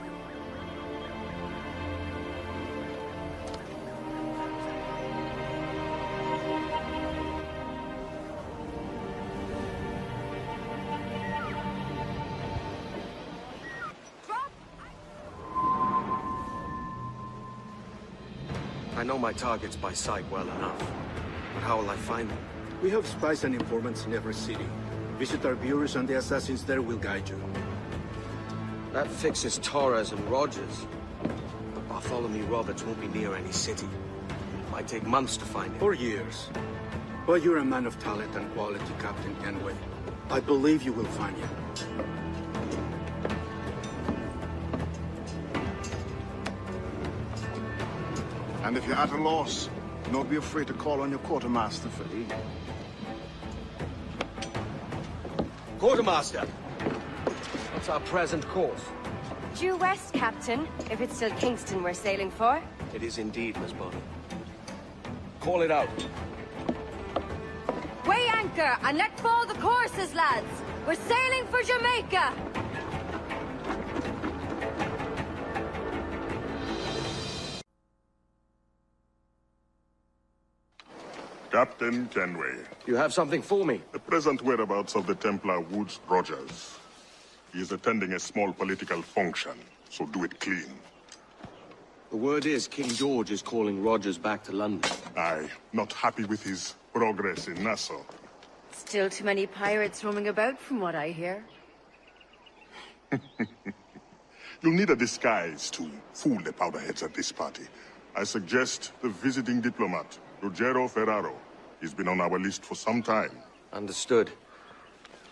I know my targets by sight well enough. But how will I find them? We have spies and informants in every city. Visit our bureaus and the assassins there will guide you. That fixes Torres and Rogers. But Bartholomew Roberts won't be near any city. It might take months to find him. For years. But you're a man of talent and quality, Captain Kenway. I believe you will find him. And if you're at a loss, do not be afraid to call on your quartermaster for aid. Quartermaster! What's our present course? Due west, Captain, if it's still Kingston we're sailing for. It is indeed, Miss Bonny. Call it out. Weigh anchor and let fall the courses, lads. We're sailing for Jamaica. Captain Kenway. You have something for me? The present whereabouts of the Templar Woods Rogers. He is attending a small political function, so do it clean. The word is King George is calling Rogers back to London. Aye, not happy with his progress in Nassau. Still too many pirates roaming about from what I hear. You'll need a disguise to fool the powderheads at this party. I suggest the visiting diplomat, Ruggiero Ferraro. He's been on our list for some time. Understood.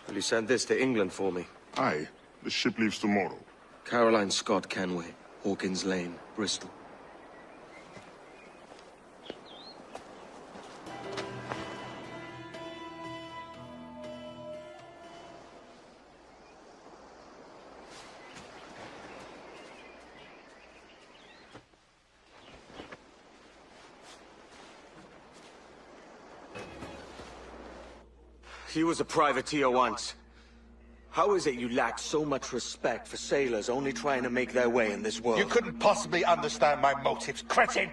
Will you send this to England for me? Aye. The ship leaves tomorrow. Caroline Scott Kenway, Hawkins Lane, Bristol. He was a privateer once. How is it you lack so much respect for sailors only trying to make their way in this world? You couldn't possibly understand my motives, cretin!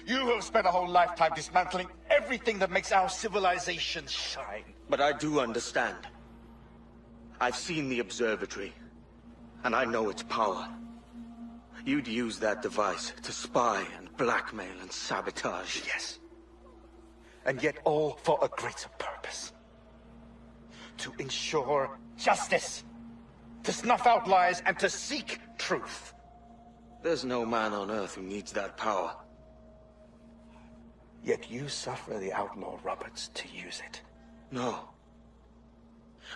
You have spent a whole lifetime dismantling everything that makes our civilization shine. But I do understand. I've seen the observatory, and I know its power. You'd use that device to spy and blackmail and sabotage. Yes. And yet all for a greater purpose. To ensure justice. To snuff out lies and to seek truth. There's no man on Earth who needs that power. Yet you suffer the outlaw Roberts to use it. No.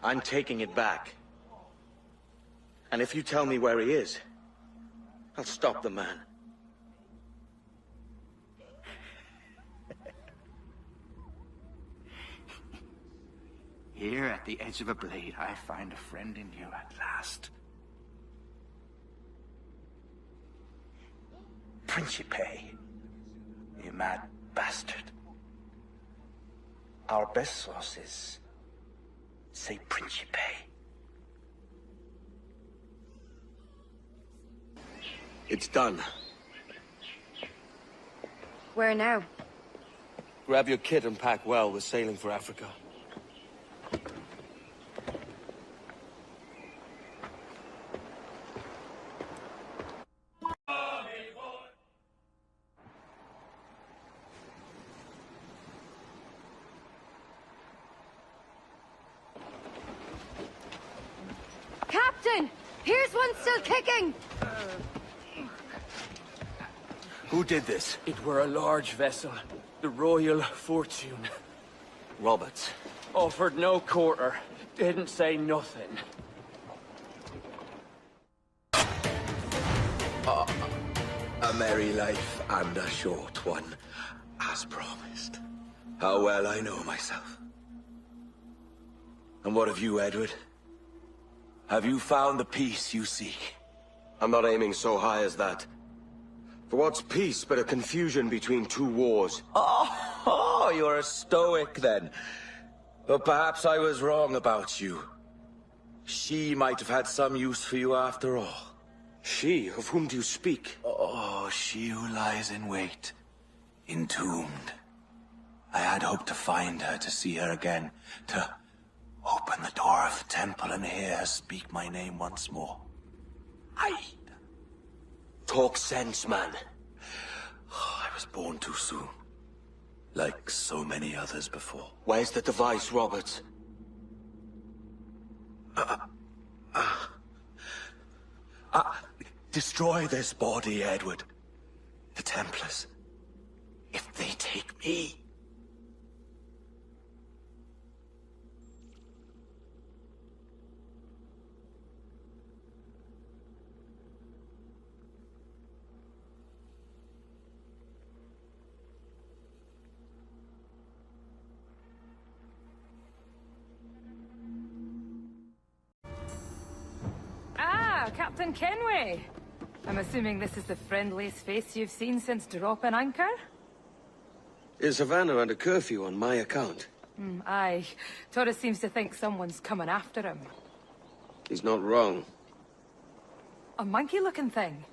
I'm taking it back. And if you tell me where he is, I'll stop the man. Here at the edge of a blade, I find a friend in you at last. Principe, you mad bastard. Our best sources say Principe. It's done. Where now? Grab your kit and pack well. We're sailing for Africa. Captain! Here's one still kicking! Who did this? It were a large vessel, the Royal Fortune. Roberts. Offered no quarter, didn't say nothing. A merry life and a short one, as promised. How well I know myself. And what of you, Edward? Have you found the peace you seek? I'm not aiming so high as that. For what's peace but a confusion between two wars? Oh, you're a stoic then. But perhaps I was wrong about you. She might have had some use for you after all. She? Of whom do you speak? Oh, she who lies in wait, entombed. I had hoped to find her, to see her again, to open the door of the temple and hear her speak my name once more. Talk sense, man. I was born too soon. Like so many others before. Where's the device, Roberts? Destroy this body, Edward. The Templars. If they take me... Captain Kenway. I'm assuming this is the friendliest face you've seen since dropping anchor? Is Havana under curfew on my account? Aye. Torres seems to think someone's coming after him. He's not wrong. A monkey-looking thing?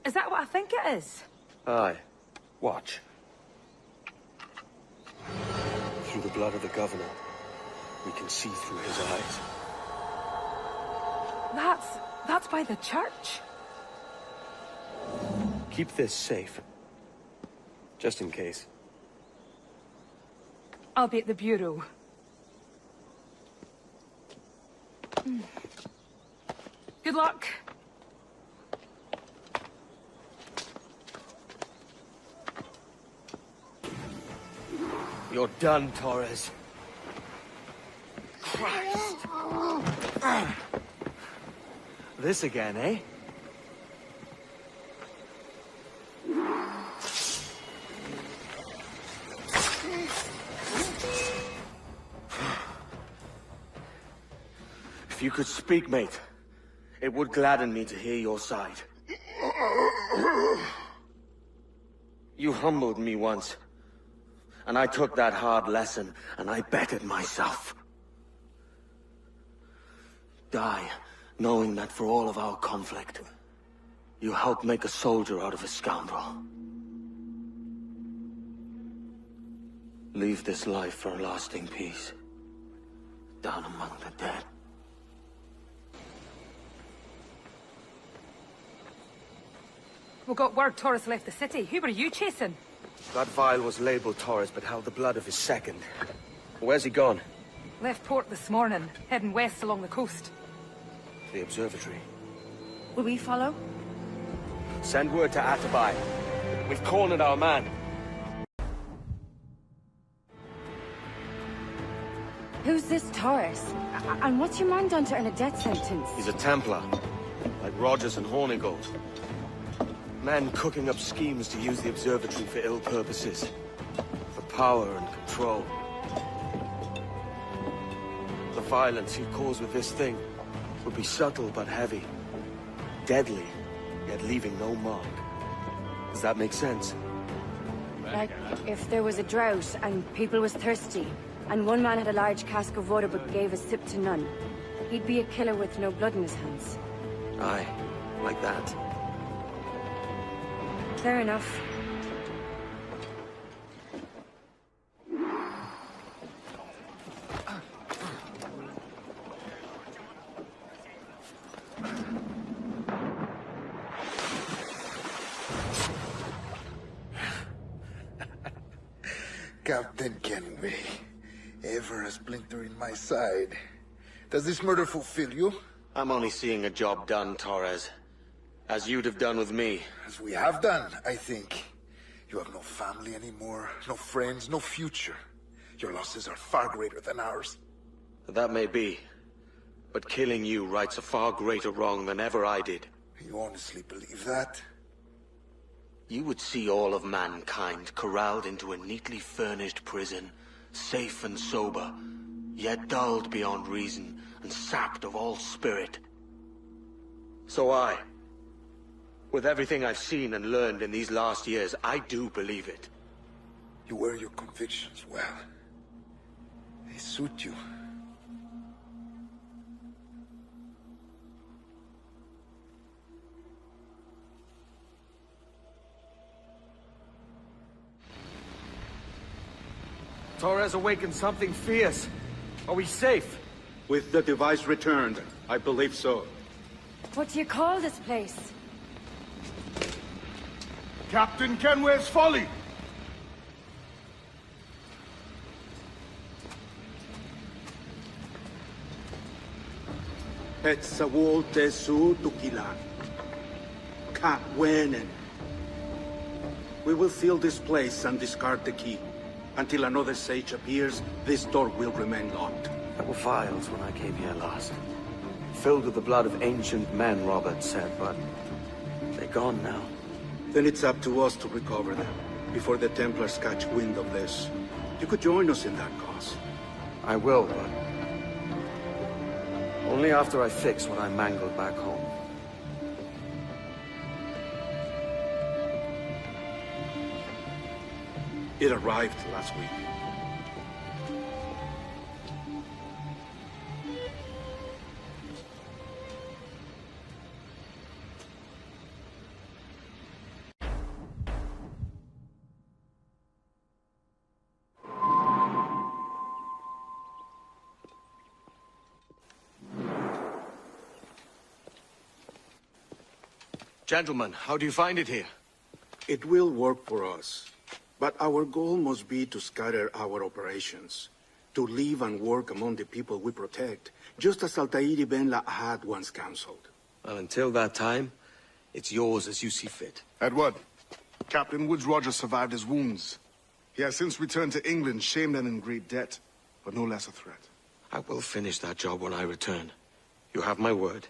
Is that what I think it is? Aye. Watch. Through the blood of the governor, we can see through his eyes. That's by the church. Keep this safe. Just in case. I'll be at the bureau. Good luck. You're done, Torres. Christ. This again, eh? If you could speak, mate, it would gladden me to hear your side. You humbled me once, and I took that hard lesson, and I bettered myself. Die, knowing that for all of our conflict, you helped make a soldier out of a scoundrel. Leave this life for a lasting peace. Down among the dead. We got word Torres left the city. Who were you chasing? That vial was labeled Torres, but held the blood of his second. Where's he gone? Left port this morning, heading west along the coast. The observatory. Will we follow? Send word to Atabai. We've cornered our man. Who's this Torres? And what's your man done to earn a death sentence? He's a Templar, like Rogers and Hornigold. Men cooking up schemes to use the observatory for ill purposes. For power and control. The violence he'd cause with this thing would be subtle but heavy. Deadly, yet leaving no mark. Does that make sense? Like, if there was a drought and people was thirsty, and one man had a large cask of water but gave a sip to none, he'd be a killer with no blood in his hands. Aye, like that. Fair enough. Captain Kenway, ever a splinter in my side. Does this murder fulfill you? I'm only seeing a job done, Torres. As you'd have done with me. As we have done, I think. You have no family anymore, no friends, no future. Your losses are far greater than ours. That may be. But killing you rights a far greater wrong than ever I did. You honestly believe that? You would see all of mankind corralled into a neatly furnished prison, safe and sober, yet dulled beyond reason and sapped of all spirit. So with everything I've seen and learned in these last years, I do believe it. You wear your convictions well. They suit you. Torres awakened something fierce. Are we safe? With the device returned, I believe so. What do you call this place? Captain Kenway's Folly! Etsawolte su tukilan. Ka wenen. We will seal this place and discard the key. Until another sage appears, this door will remain locked. There were vials when I came here last. Filled with the blood of ancient men, Robert said, but they're gone now. Then it's up to us to recover them, before the Templars catch wind of this. You could join us in that cause. I will, but only after I fix what I mangled back home. It arrived last week. Gentlemen, how do you find it here? It will work for us. But our goal must be to scatter our operations, to live and work among the people we protect, just as Altair ibn had once counseled. Well, until that time, it's yours as you see fit. Edward, Captain Woods Rogers survived his wounds. He has since returned to England, shamed and in great debt, but no less a threat. I will finish that job when I return. You have my word.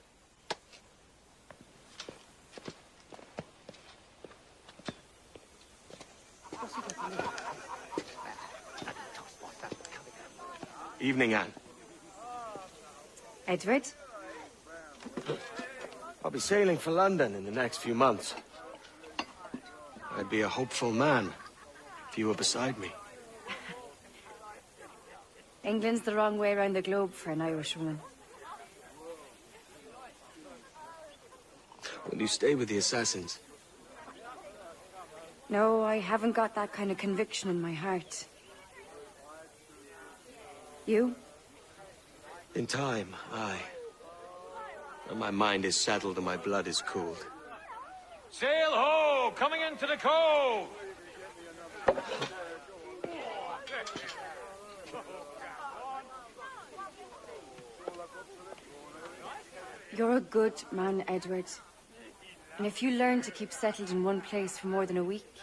Evening, Anne. Edward? I'll be sailing for London in the next few months. I'd be a hopeful man if you were beside me. England's the wrong way around the globe for an Irishwoman. Will you stay with the assassins? No, I haven't got that kind of conviction in my heart. You? In time, aye. When my mind is settled and my blood is cooled. Sail ho! Coming into the cove! You're a good man, Edward. And if you learn to keep settled in one place for more than a week,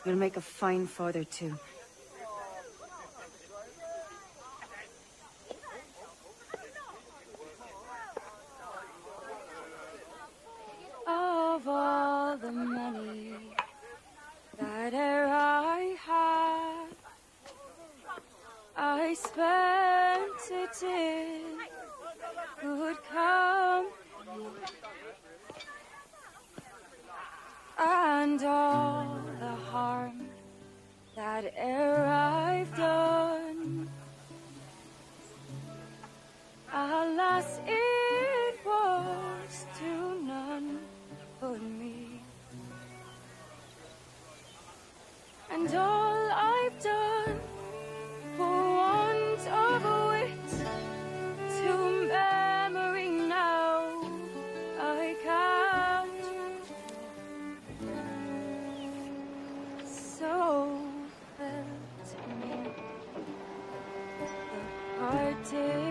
you'll make a fine father too. Of all the money that e'er I had, I spent it in good company, and all the harm that e'er I've done, alas, it was to none but me. And all I've done for want of wit to memory now I can't. So fell to me the parting